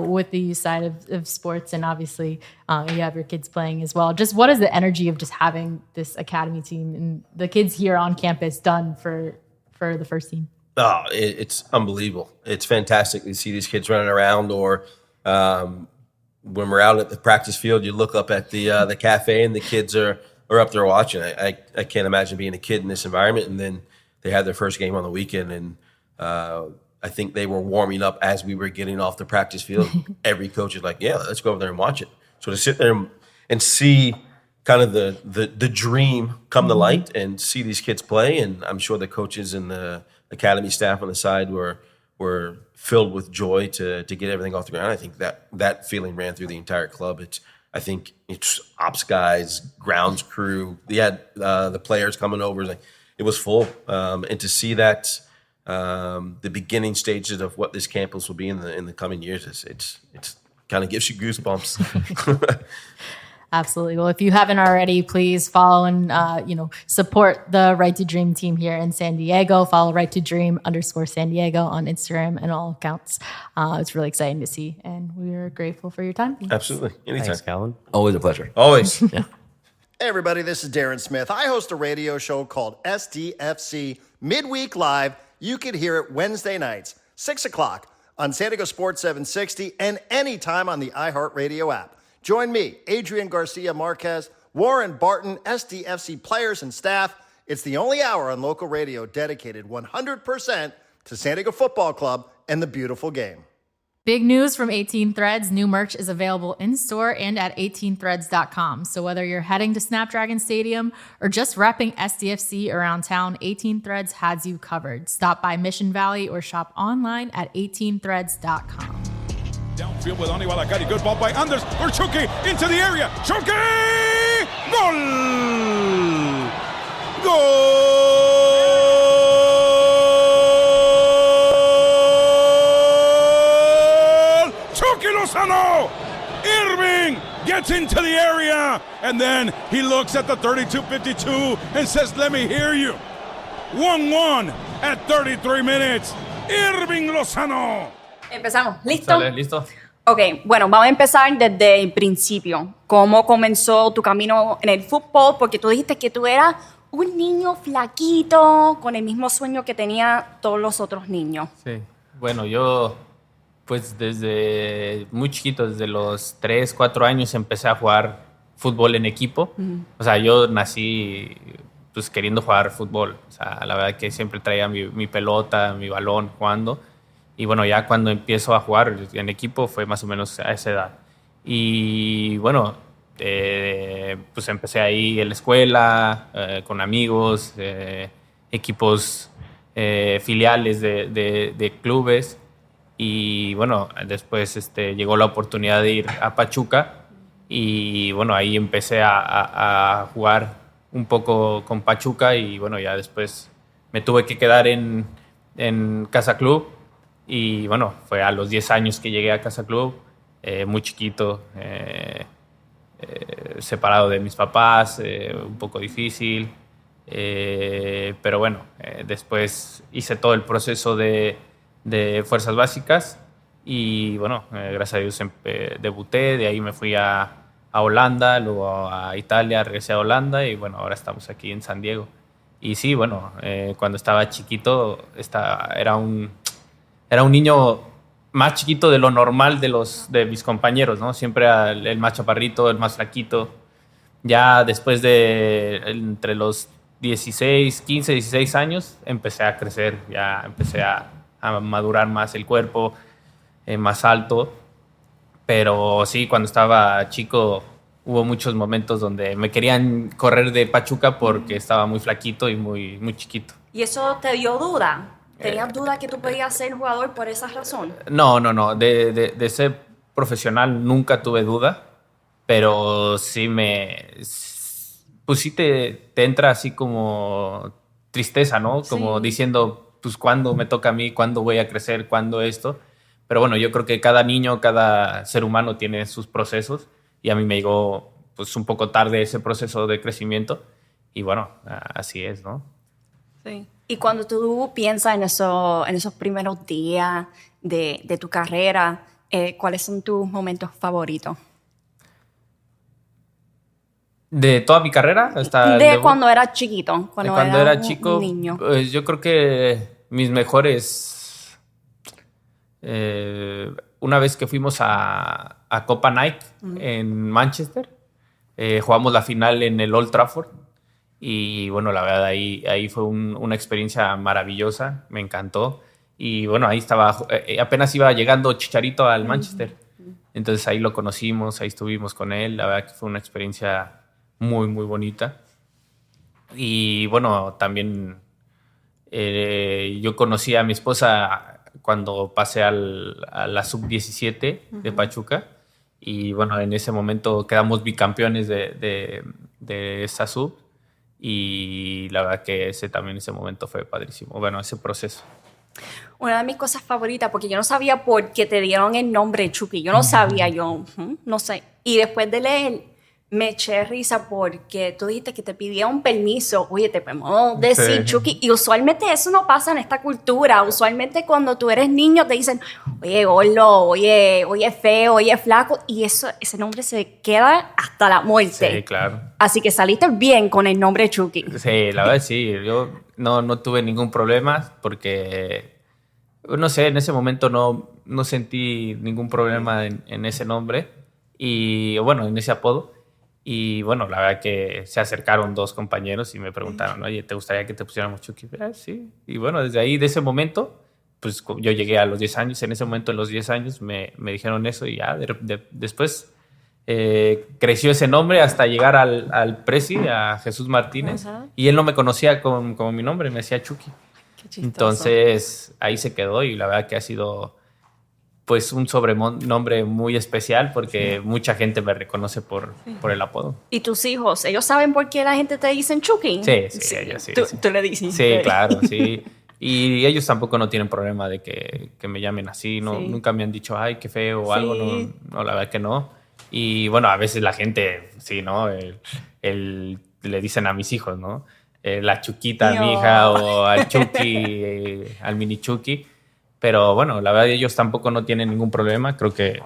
with the youth side of sports, and obviously you have your kids playing as well. Just what is the energy of just having this academy team and the kids here on campus done for the first team? Oh, it's unbelievable. It's fantastic to see these kids running around, or when we're out at the practice field, you look up at the cafe and the kids are up there watching. I can't imagine being a kid in this environment. And then they had their first game on the weekend, and I think they were warming up as we were getting off the practice field. Every coach is like, yeah, let's go over there and watch it. So to sit there and see kind of the dream come to light and see these kids play, and I'm sure the coaches and the academy staff on the side were filled with joy to get everything off the ground. I think that feeling ran through the entire club. I think it's ops guys, grounds crew. They had the players coming over. It was full. And to see that the beginning stages of what this campus will be in the coming years, it's kind of gives you goosebumps. Absolutely. Well, if you haven't already, please follow and support the Right to Dream team here in San Diego. Follow Right to Dream _San Diego on Instagram and all accounts. It's really exciting to see, and we're grateful for your time. Absolutely. Anytime. Thanks, Calvin. Always a pleasure. Always. Yeah. Hey everybody, this is Darren Smith. I host a radio show called SDFC Midweek Live. You can hear it Wednesday nights, 6 o'clock on San Diego Sports 760 and anytime on the iHeartRadio app. Join me, Adrian Garcia Marquez, Warren Barton, SDFC players and staff. It's the only hour on local radio dedicated 100% to San Diego Football Club and the beautiful game. Big news from 18 Threads. New merch is available in-store and at 18threads.com. So whether you're heading to Snapdragon Stadium or just repping SDFC around town, 18 Threads has you covered. Stop by Mission Valley or shop online at 18threads.com. Downfield with Ani Walakari. Good ball by Anders for Chucky into the area. Chucky! Goal! Chucky Lozano! Hirving gets into the area, and then he looks at the 32-52 and says, let me hear you. 1-1 at 33 minutes. Hirving Lozano. Empezamos. ¿Listo? Sale, ¿listo? Ok, bueno, vamos a empezar desde el principio. ¿Cómo comenzó tu camino en el fútbol? Porque tú dijiste que tú eras un niño flaquito con el mismo sueño que tenía todos los otros niños. Sí, bueno, yo pues desde muy chiquito, desde los 3, 4 años empecé a jugar fútbol en equipo. O sea, yo nací pues queriendo jugar fútbol. O sea, la verdad que siempre traía mi pelota, mi balón jugando. Y bueno, ya cuando empiezo a jugar en equipo fue más o menos a esa edad. Y bueno, pues empecé ahí en la escuela, con amigos, equipos filiales de clubes. Y bueno, después llegó la oportunidad de ir a Pachuca. Y bueno, ahí empecé a jugar un poco con Pachuca y bueno, ya después me tuve que quedar en Casa Club y bueno, fue a los 10 años que llegué a Casa Club, muy chiquito, separado de mis papás, un poco difícil, pero bueno, después hice todo el proceso de fuerzas básicas y bueno, gracias a Dios debuté, de ahí me fui a Holanda, luego a Italia, regresé a Holanda y bueno, ahora estamos aquí en San Diego. Y sí, bueno, cuando estaba chiquito era un niño más chiquito de lo normal de mis compañeros, ¿no? Siempre era el más chaparrito, el más flaquito. Ya después entre los 16, 15, 16 años, empecé a crecer, ya empecé a madurar más el cuerpo, más alto. Pero sí, cuando estaba chico hubo muchos momentos donde me querían correr de Pachuca porque estaba muy flaquito y muy, muy chiquito. ¿Y eso te dio duda? ¿Tenías duda que tú podías ser jugador por esa razón? No. De ser profesional nunca tuve duda, pero sí pues sí te entra así como tristeza, ¿no? Como Sí. diciendo, pues ¿cuándo me toca a mí? ¿Cuándo voy a crecer? ¿Cuándo esto? Pero bueno, yo creo que cada niño, cada ser humano tiene sus procesos y a mí me llegó pues un poco tarde ese proceso de crecimiento y bueno, así es, ¿no? Sí. Y cuando tú piensas en esos primeros días de tu carrera, ¿cuáles son tus momentos favoritos? De toda mi carrera hasta De cuando eras chiquito, cuando era era un chico, niño. pues yo creo que mis mejores, una vez que fuimos a Copa Nike en Manchester, jugamos la final en el Old Trafford y bueno, la verdad ahí fue una experiencia maravillosa, me encantó y bueno, ahí estaba, apenas iba llegando Chicharito al Manchester, entonces ahí lo conocimos, ahí estuvimos con él, la verdad que fue una experiencia muy, muy bonita. Y bueno, también yo conocí a mi esposa cuando pasé a la sub-17 de Pachuca. Y bueno, en ese momento quedamos bicampeones de esa sub. Y la verdad que ese momento fue padrísimo. Bueno, ese proceso. Una de mis cosas favoritas, porque yo no sabía por qué te dieron el nombre Chucky. Yo no sabía, no sé. Y después de leer, me eché risa porque tú dijiste que te pidía un permiso. Oye, te podemos decir Sí. Chucky. Y usualmente eso no pasa en esta cultura. Usualmente cuando tú eres niño te dicen, oye, gordo, oye, feo, oye, flaco. Y ese nombre se queda hasta la muerte. Sí, claro. Así que saliste bien con el nombre Chucky. Sí, la verdad sí. Yo no tuve ningún problema porque, no sé, en ese momento no sentí ningún problema en ese nombre y, bueno, en ese apodo. Y, bueno, la verdad que se acercaron dos compañeros y me preguntaron, oye, ¿te gustaría que te pusiéramos Chucky? Sí. Y, bueno, desde ahí, de ese momento, pues yo llegué a los 10 años. En ese momento, en los 10 años, me dijeron eso y ya después creció ese nombre hasta llegar al presi, a Jesús Martínez. Ajá. Y él no me conocía como mi nombre, me decía Chucky. Qué chistoso. Entonces ahí se quedó y la verdad que ha sido pues un sobrenombre muy especial porque mucha gente me reconoce por el apodo. ¿Y tus hijos, ellos saben por qué la gente te dicen Chucky? Sí, ellos sí. Tú le dices. Sí, claro, sí. Y ellos tampoco no tienen problema de que me llamen así, no, Sí. nunca me han dicho, ay, qué feo o Sí. algo, no, la verdad que no. Y bueno, a veces la gente, sí, ¿no? Le dicen a mis hijos, ¿no? La Chuquita a mi hija o al Chucky, al mini Chucky. Pero bueno, la verdad ellos tampoco no tienen ningún problema, creo que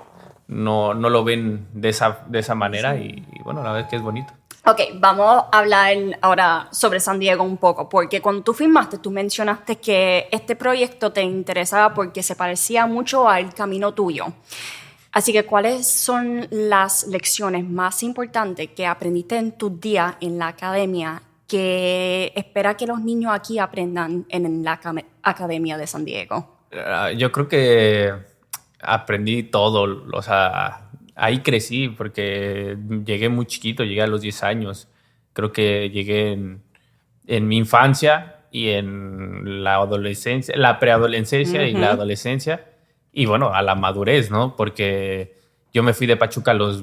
no lo ven de esa manera y bueno, la verdad es que es bonito. Ok, vamos a hablar ahora sobre San Diego un poco, porque cuando tú firmaste, tú mencionaste que este proyecto te interesaba porque se parecía mucho al camino tuyo. Así que, ¿cuáles son las lecciones más importantes que aprendiste en tus días en la academia que espera que los niños aquí aprendan en la Academia de San Diego? Yo creo que aprendí todo, o sea, ahí crecí porque llegué muy chiquito, llegué a los 10 años. Creo que llegué en mi infancia y en la adolescencia, la preadolescencia y la adolescencia. Y bueno, a la madurez, ¿no? Porque yo me fui de Pachuca a los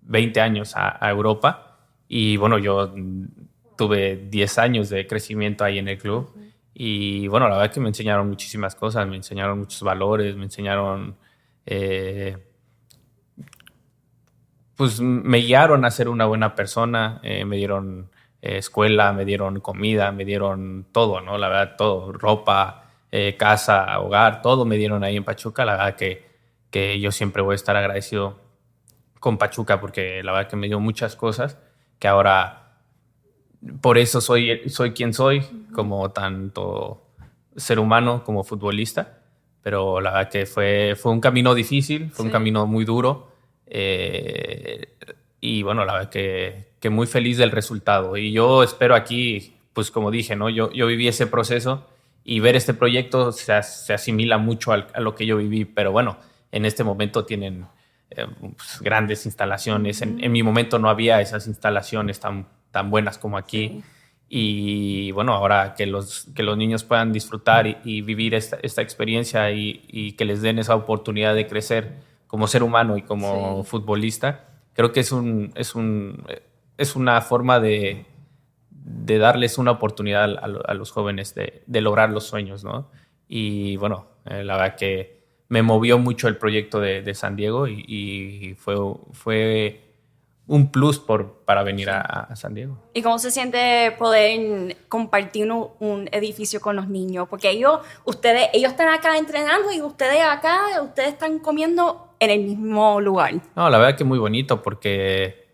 20 años a Europa y bueno, yo tuve 10 años de crecimiento ahí en el club. Y bueno, la verdad que me enseñaron muchísimas cosas, me enseñaron muchos valores, me enseñaron, pues me guiaron a ser una buena persona, me dieron escuela, me dieron comida, me dieron todo, ¿no? La verdad, todo, ropa, casa, hogar, todo me dieron ahí en Pachuca. La verdad que yo siempre voy a estar agradecido con Pachuca porque la verdad que me dio muchas cosas que ahora... Por eso soy quien soy, como tanto ser humano como futbolista. Pero la verdad que fue un camino difícil, fue un camino muy duro. Y bueno, la verdad que muy feliz del resultado. Y yo espero aquí, pues como dije, ¿no? Yo viví ese proceso y ver este proyecto se asimila mucho a lo que yo viví. Pero bueno, en este momento tienen pues, grandes instalaciones. En mi momento no había esas instalaciones tan buenas como aquí. Y bueno, ahora que los niños puedan disfrutar y vivir esta experiencia y que les den esa oportunidad de crecer como ser humano y como futbolista, creo que es una forma de darles una oportunidad a los jóvenes de lograr los sueños, ¿no? Y bueno, la verdad que me movió mucho el proyecto de San Diego y fue un plus para venir a San Diego. ¿Y cómo se siente poder compartir un edificio con los niños? Porque ellos están acá entrenando y ustedes están comiendo en el mismo lugar. No, la verdad que muy bonito porque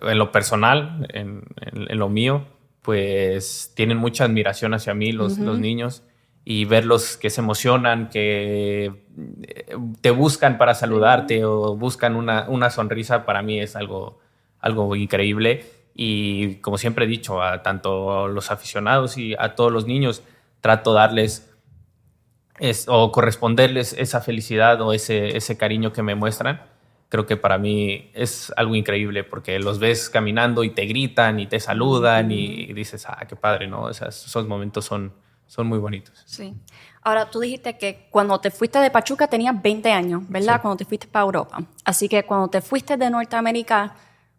en lo personal, en lo mío, pues tienen mucha admiración hacia mí los niños y verlos que se emocionan, que te buscan para saludarte o buscan una sonrisa, para mí es algo increíble. Y como siempre he dicho, a tanto los aficionados y a todos los niños, trato de darles o corresponderles esa felicidad o ese cariño que me muestran. Creo que para mí es algo increíble porque los ves caminando y te gritan y te saludan y dices, qué padre, ¿no? Esos momentos son muy bonitos. Sí. Ahora, tú dijiste que cuando te fuiste de Pachuca tenías 20 años, ¿verdad? Sí. Cuando te fuiste para Europa. Así que cuando te fuiste de Norteamérica,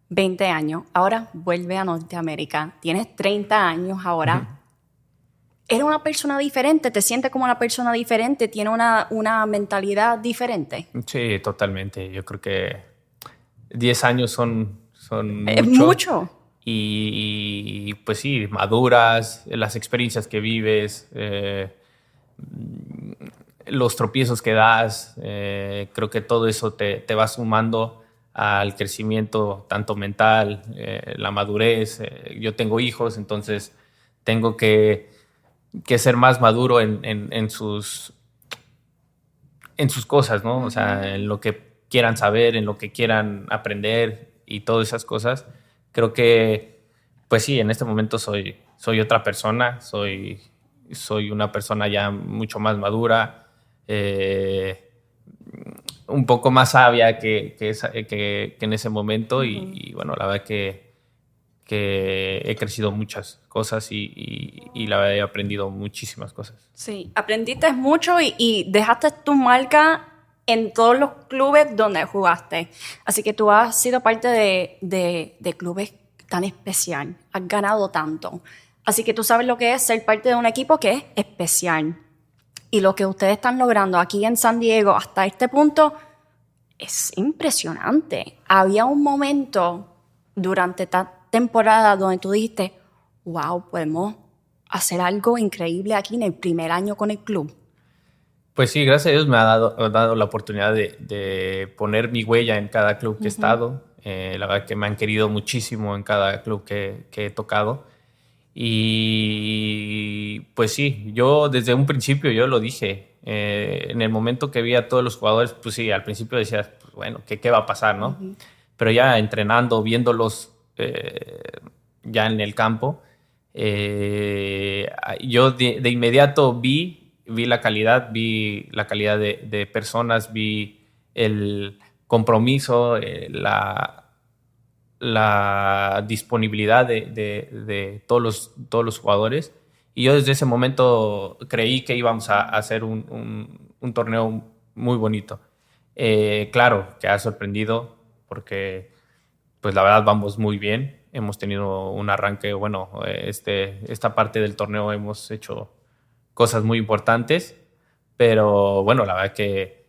20 años. Ahora vuelve a Norteamérica. Tienes 30 años ahora. ¿Eres una persona diferente? ¿Te sientes como una persona diferente? ¿Tiene una mentalidad diferente? Sí, totalmente. Yo creo que 10 años son Es mucho. Y pues sí, maduras, las experiencias que vives, los tropiezos que das, creo que todo eso te va sumando al crecimiento tanto mental, la madurez. Yo tengo hijos, entonces tengo que ser más maduro en sus cosas, ¿no? O sea, en lo que quieran saber, en lo que quieran aprender y todas esas cosas. Creo que, pues sí, en este momento soy otra persona, soy una persona ya mucho más madura, un poco más sabia que en ese momento y bueno, la verdad que he crecido muchas cosas y la verdad he aprendido muchísimas cosas. Sí, aprendiste mucho y dejaste tu marca en todos los clubes donde jugaste. Así que tú has sido parte de clubes tan especial, has ganado tanto. Así que tú sabes lo que es ser parte de un equipo que es especial. Y lo que ustedes están logrando aquí en San Diego hasta este punto es impresionante. Había un momento durante esta temporada donde tú dijiste, wow, podemos hacer algo increíble aquí en el primer año con el club. Pues sí, gracias a Dios me ha dado la oportunidad de poner mi huella en cada club que he estado. La verdad que me han querido muchísimo en cada club que he tocado. Y pues sí, yo desde un principio yo lo dije. En el momento que vi a todos los jugadores, pues sí, al principio decías, pues bueno, ¿qué va a pasar, no? Pero ya entrenando, viéndolos ya en el campo, yo de inmediato vi la calidad de personas, vi el compromiso, la disponibilidad de todos los jugadores. Y yo desde ese momento creí que íbamos a hacer un torneo muy bonito. Claro que ha sorprendido porque pues la verdad vamos muy bien. hemos tenido un arranque, bueno, esta parte del torneo hemos hecho cosas muy importantes, pero bueno, la verdad que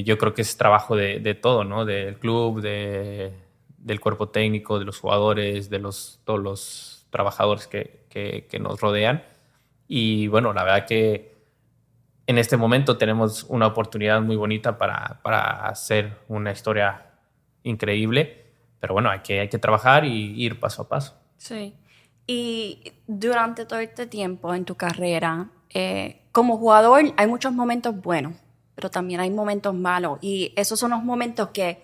yo creo que es trabajo de todo, ¿no? Del club, del cuerpo técnico, de los jugadores, de todos los trabajadores que nos rodean. Y bueno, la verdad que en este momento tenemos una oportunidad muy bonita para hacer una historia increíble, pero bueno, hay que trabajar y ir paso a paso. Sí. Y durante todo este tiempo en tu carrera, como jugador hay muchos momentos buenos, pero también hay momentos malos. Y esos son los momentos que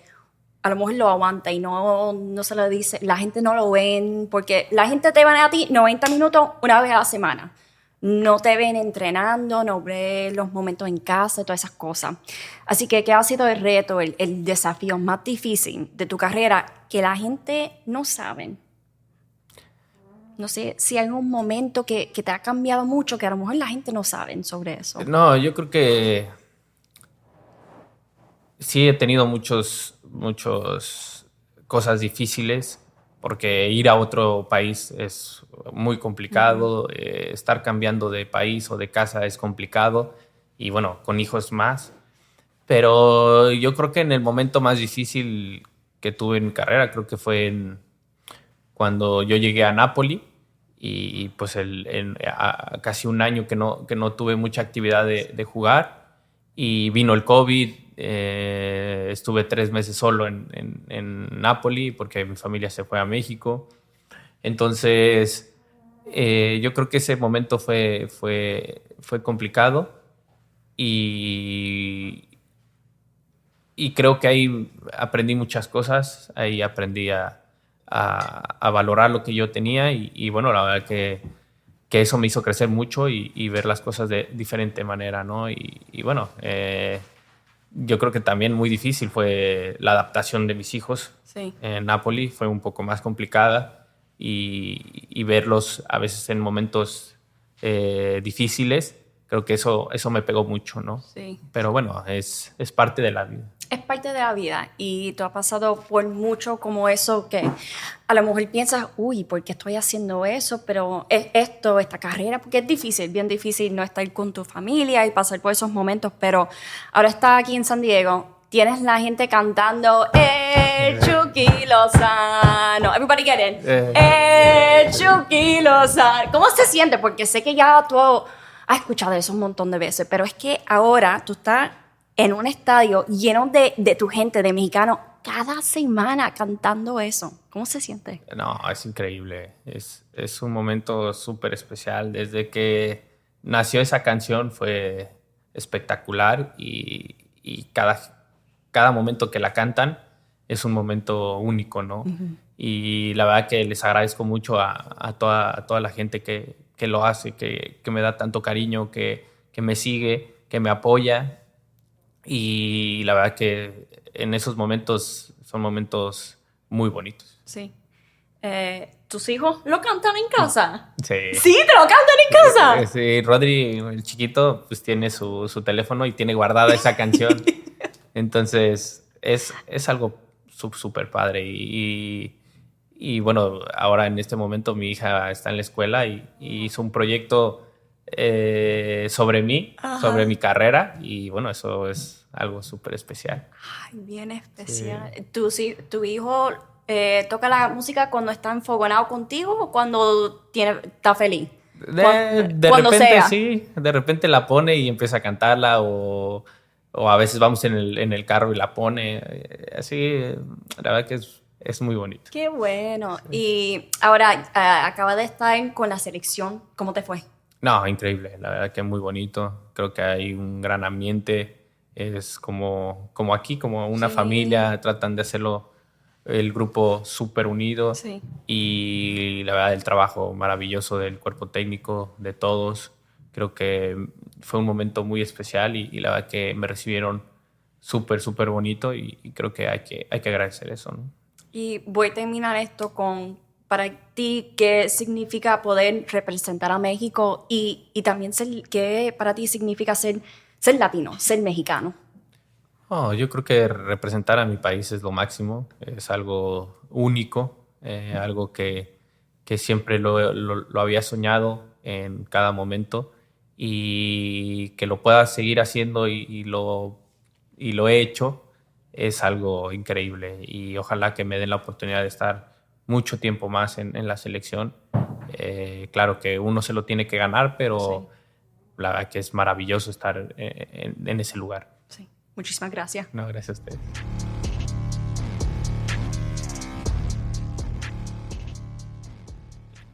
a lo mejor lo aguanta y no se lo dice, la gente no lo ven, porque la gente te ve a ti 90 minutos una vez a la semana. No te ven entrenando, no ven los momentos en casa, todas esas cosas. Así que, ¿qué ha sido el reto, el desafío más difícil de tu carrera que la gente no sabe? No sé si hay un momento que te ha cambiado mucho, que a lo mejor la gente no sabe sobre eso. No, yo creo que sí he tenido muchas cosas difíciles, porque ir a otro país es muy complicado, estar cambiando de país o de casa es complicado, y bueno, con hijos más. Pero yo creo que en el momento más difícil que tuve en mi carrera, creo que fue cuando yo llegué a Napoli, y pues casi un año que no tuve mucha actividad de jugar, y vino el COVID. Estuve 3 meses solo en Napoli porque mi familia se fue a México. Entonces, yo creo que ese momento fue complicado, y creo que ahí aprendí muchas cosas. Ahí aprendí a valorar lo que yo tenía, y bueno, la verdad que eso me hizo crecer mucho y ver las cosas de diferente manera, ¿no? Y bueno, yo creo que también muy difícil fue la adaptación de mis hijos. Sí. En Napoli fue un poco más complicada, y verlos a veces en momentos difíciles, creo que eso me pegó mucho, ¿no? Sí. Pero bueno, es parte de la vida. Es parte de la vida, y tú has pasado por mucho como eso, que a lo mejor piensas, uy, ¿por qué estoy haciendo eso? Pero es esta carrera, porque es difícil, bien difícil no estar con tu familia y pasar por esos momentos, pero ahora estás aquí en San Diego, tienes la gente cantando, Chucky Lozano, everybody get it, Chucky Lozano. ¿Cómo se siente? Porque sé que ya tú has escuchado eso un montón de veces, pero es que ahora tú estás en un estadio lleno de tu gente, de mexicanos, cada semana cantando eso. ¿Cómo se siente? No, es increíble. Es un momento súper especial. Desde que nació esa canción fue espectacular, y cada momento que la cantan es un momento único, ¿no? Uh-huh. Y la verdad que les agradezco mucho a toda la gente que lo hace, que me da tanto cariño, que me sigue, que me apoya. Y la verdad que en esos momentos son momentos muy bonitos. Sí. ¿Tus hijos lo cantan en casa? Sí. ¿Sí? ¿Te lo cantan en casa? Sí, Rodri, el chiquito, pues tiene su teléfono y tiene guardada esa canción. Entonces, es algo súper padre. Y bueno, ahora en este momento mi hija está en la escuela y hizo un proyecto sobre mí, Ajá. sobre mi carrera, y bueno, eso es algo súper especial. Ay, bien especial. Sí. ¿Tu hijo toca la música cuando está enfogonado contigo o cuando está feliz? De repente sea. Sí, de repente la pone y empieza a cantarla, o a veces vamos en el carro y la pone, así, la verdad que es muy bonito. Qué bueno. Sí. Y ahora acaba de estar con la selección, ¿cómo te fue? No, increíble, la verdad que es muy bonito. Creo que hay un gran ambiente, es como aquí, como una sí. familia, tratan de hacerlo el grupo súper unido, sí. y la verdad el trabajo maravilloso del cuerpo técnico, de todos. Creo que fue un momento muy especial, y la verdad que me recibieron súper bonito, y creo que hay que agradecer eso, ¿no? Y voy a terminar esto con, para ti, ¿qué significa poder representar a México? Y también ¿qué para ti significa ser latino, ser mexicano? Yo creo que representar a mi país es lo máximo, es algo único, algo que siempre lo había soñado en cada momento y que lo pueda seguir haciendo y lo he hecho es algo increíble y ojalá que me den la oportunidad de estar mucho tiempo más en la selección. Claro que uno se lo tiene que ganar, pero la verdad que es maravilloso estar en ese lugar. Sí. Muchísimas gracias. No, gracias a ustedes.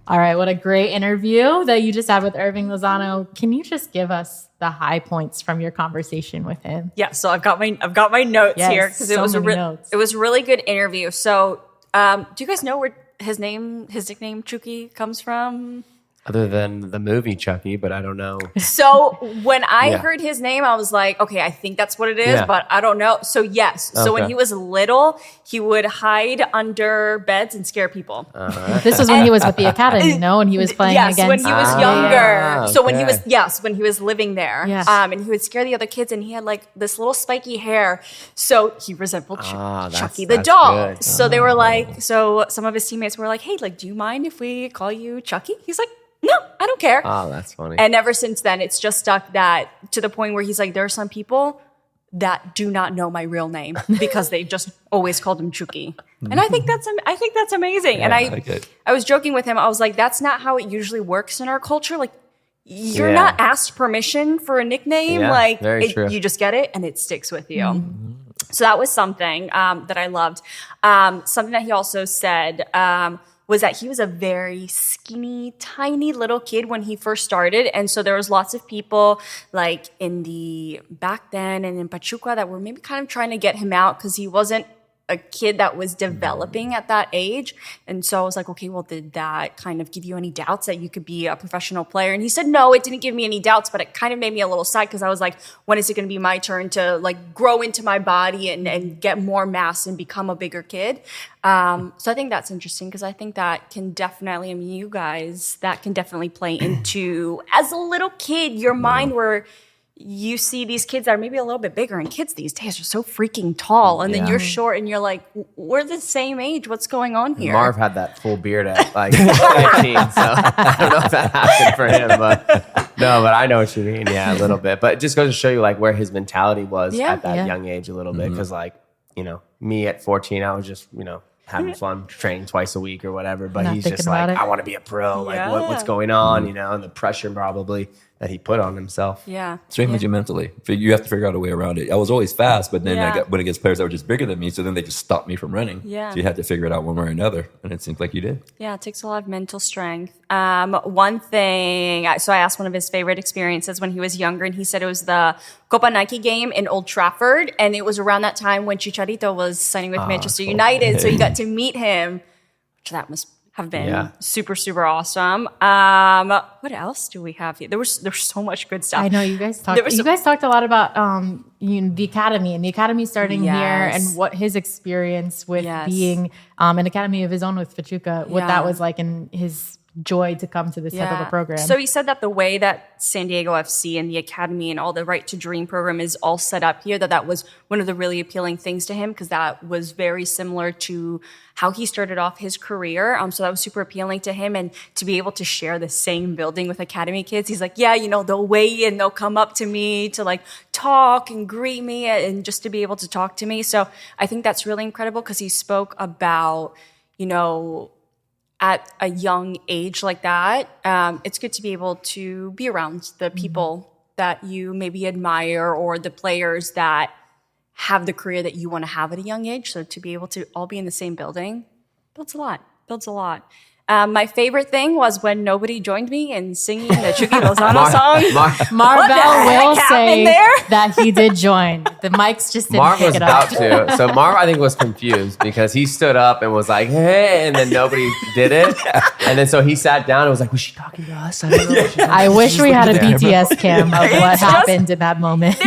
All right, what a great interview that you just had with Hirving Lozano. Can you just give us the high points from your conversation with him? Yeah, so I've got my notes here because it was a really good interview. So, do you guys know where his nickname Chucky comes from? Other than the movie Chucky, but I don't know. So when I heard his name, I was like, okay, I think that's what it is, but I don't know. So yes. So when he was little, he would hide under beds and scare people. This was when he was with the academy, no? And he was playing against... Yes, when he was younger. So when he was living there. Yes. And he would scare the other kids and he had like this little spiky hair. So he resembled Chucky the doll. Good. So they were like, so some of his teammates were like, hey, like, do you mind if we call you Chucky? He's like, no, I don't care. Oh, that's funny. And ever since then, it's just stuck that to the point where he's like, there are some people that do not know my real name because they just always called him Chucky. And I think that's amazing. Yeah, and I was joking with him. I was like, that's not how it usually works in our culture. Like, you're not asked permission for a nickname. Yeah, like, very true. You just get it and it sticks with you. Mm-hmm. So that was something that I loved. Something that he also said was that he was a very skinny, tiny little kid when he first started. And so there was lots of people like back then and in Pachuca that were maybe kind of trying to get him out because he wasn't a kid that was developing at that age. And so I was like, okay, well, did that kind of give you any doubts that you could be a professional player? And he said, no, it didn't give me any doubts, but it kind of made me a little sad because I was like, when is it going to be my turn to like grow into my body and get more mass and become a bigger kid? So I think that's interesting because I think that can definitely, I mean, you guys, that can definitely play into, as a little kid, your mind where you see these kids that are maybe a little bit bigger, and kids these days are so freaking tall, and then you're short, and you're like, we're the same age. What's going on here? Marv had that full beard at like 15, so I don't know if that happened for him, but I know what you mean. Yeah, a little bit. But it just goes to show you like where his mentality was at that young age a little bit, because like, you know, me at 14, I was just, you know, having fun, training twice a week or whatever. But he's just like, I want to be a pro. Like, what's going on? You know, and the pressure probably that he put on himself. Yeah. Strengthens you mentally. You have to figure out a way around it. I was always fast, but then I got when it gets players that were just bigger than me, so then they just stopped me from running. Yeah. So you had to figure it out one way or another, and it seems like you did. Yeah, it takes a lot of mental strength. One thing, so I asked one of his favorite experiences when he was younger, and he said it was the Copa Nike game in Old Trafford, and it was around that time when Chicharito was signing with Manchester United, so you got to meet him, which that must have been super, super awesome. What else do we have here? There's so much good stuff. I know you guys talked. You guys talked a lot about the academy and the academy starting here, and what his experience with being an academy of his own with Pachuca, what that was like, and his joy to come to this type of a program. So he said that the way that San Diego FC and the academy and all the Right to Dream program is all set up here, that was one of the really appealing things to him, because that was very similar to how he started off his career. So that was super appealing to him, and to be able to share the same building with academy kids. He's like, yeah, you know, they'll weigh in, they'll come up to me to like talk and greet me and just to be able to talk to me. So I think that's really incredible, because he spoke about, you know, at a young age like that, it's good to be able to be around the people that you maybe admire, or the players that have the career that you want to have at a young age. So to be able to all be in the same building builds a lot. My favorite thing was when nobody joined me in singing the Chucky Lozano song. Marvell will say that he did join. The mics just didn't Marv pick was it up. about to. So Marv, I think, was confused because he stood up and was like, hey, and then nobody did it. And then so he sat down and was like, was she talking to us? I don't know. I wish we had a BTS cam of what happened in that moment.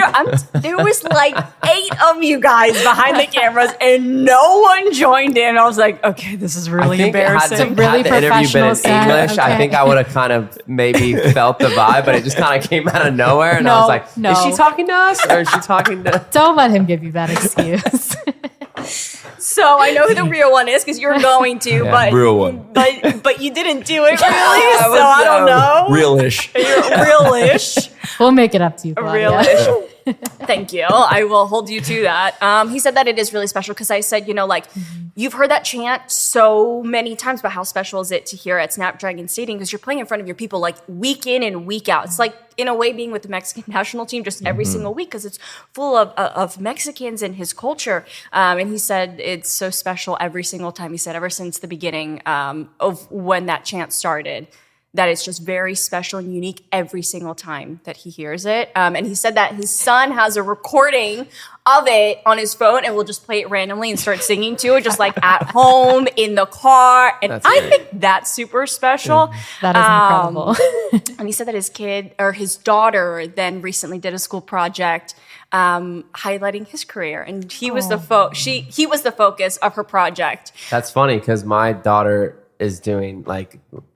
There was like 8 of you guys behind the cameras, and no one joined in. I was like, okay, this is really embarrassing. Had the interview been in English, I think I would have kind of maybe felt the vibe, but it just kind of came out of nowhere, and I was like, is she talking to us, or is she talking to... Don't let him give you that excuse. So I know who the real one is because you're going to, Real one. but you didn't do it really, so I don't know. Real-ish. Real-ish. We'll make it up to you, Claudia. Real-ish. Thank you. I will hold you to that. He said that it is really special because I said, you've heard that chant so many times, but how special is it to hear at Snapdragon Stadium because you're playing in front of your people like week in and week out. It's like, in a way, being with the Mexican national team just every single week because it's full of Mexicans and his culture. And he said it's so special every single time. He said ever since the beginning of when that chant started, that it's just very special and unique every single time that he hears it. And he said that his son has a recording of it on his phone and will just play it randomly and start singing to it, just like at home, in the car. And I think that's super special. That is incredible. And he said that his daughter then recently did a school project highlighting his career. And he was he was the focus of her project. That's funny because my daughter is doing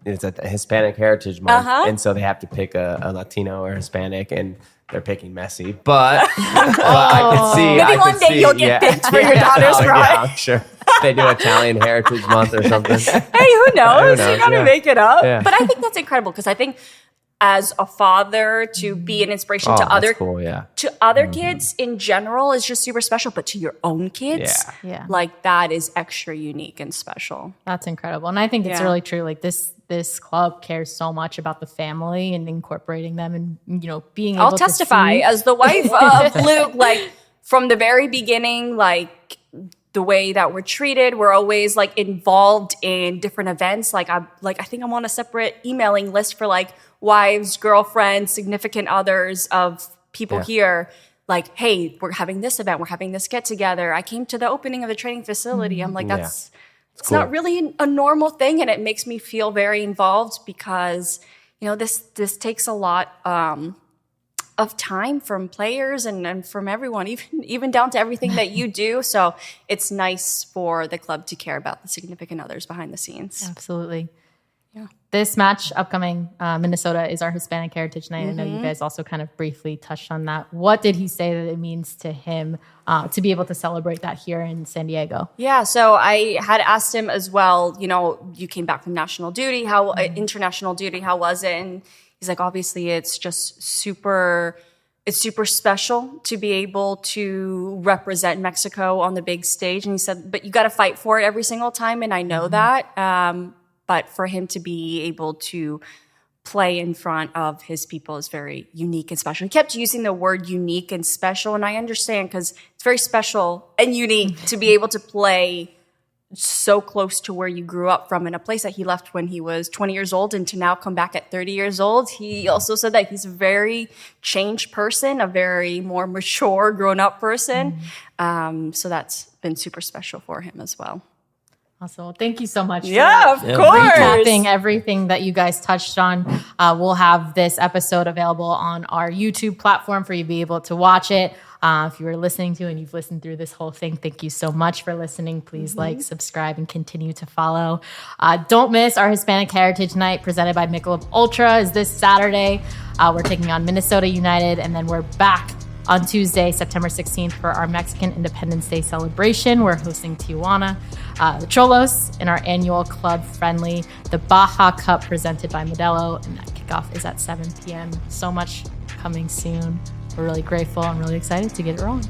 it's a Hispanic Heritage Month, and so they have to pick a Latino or Hispanic, and they're picking Messi. But I could see maybe one day you'll get picked for your daughter's pride. Yeah, I'm sure. They do Italian Heritage Month or something. Hey, who knows? You gotta make it up. Yeah. But I think that's incredible because I think as a father to be an inspiration to other kids in general is just super special, but to your own kids, that is extra unique and special. That's incredible. And I think it's really true. Like this club cares so much about the family and incorporating them and, being able I'll testify as the wife of Luke, from the very beginning, the way that we're treated, we're always involved in different events. I think I'm on a separate emailing list for wives, girlfriends, significant others of people here. Hey, we're having this event, we're having this get together. I came to the opening of the training facility. I'm like, it's cool. Not really a normal thing, and it makes me feel very involved because this takes a lot of time from players and from everyone, even down to everything that you do. So it's nice for the club to care about the significant others behind the scenes. Absolutely. Yeah. This match upcoming, Minnesota, is our Hispanic Heritage Night. I know you guys also kind of briefly touched on that. What did he say that it means to him to be able to celebrate that here in San Diego? Yeah, so I had asked him as well, you came back from national duty, international duty, how was it? And he's like, obviously, it's just super special to be able to represent Mexico on the big stage. And he said, but you got to fight for it every single time. And I know that. But for him to be able to play in front of his people is very unique and special. He kept using the word unique and special. And I understand because it's very special and unique to be able to play so close to where you grew up from in a place that he left when he was 20 years old and to now come back at 30 years old. He also said that he's a very changed person, a very more mature, grown-up person. So that's been super special for him as well. Awesome. Well, thank you so much. Yeah, of course. Recapping everything that you guys touched on. We'll have this episode available on our YouTube platform for you to be able to watch it. If you were listening to and you've listened through this whole thing, thank you so much for listening. Please subscribe, and continue to follow. Don't miss our Hispanic Heritage Night presented by Michelob Ultra is this Saturday. We're taking on Minnesota United, and then we're back on Tuesday, September 16th for our Mexican Independence Day celebration. We're hosting Tijuana, the Cholos, in our annual club friendly, the Baja Cup presented by Modelo, and that kickoff is at 7 p.m. So much coming soon. We're really grateful and really excited to get it rolling.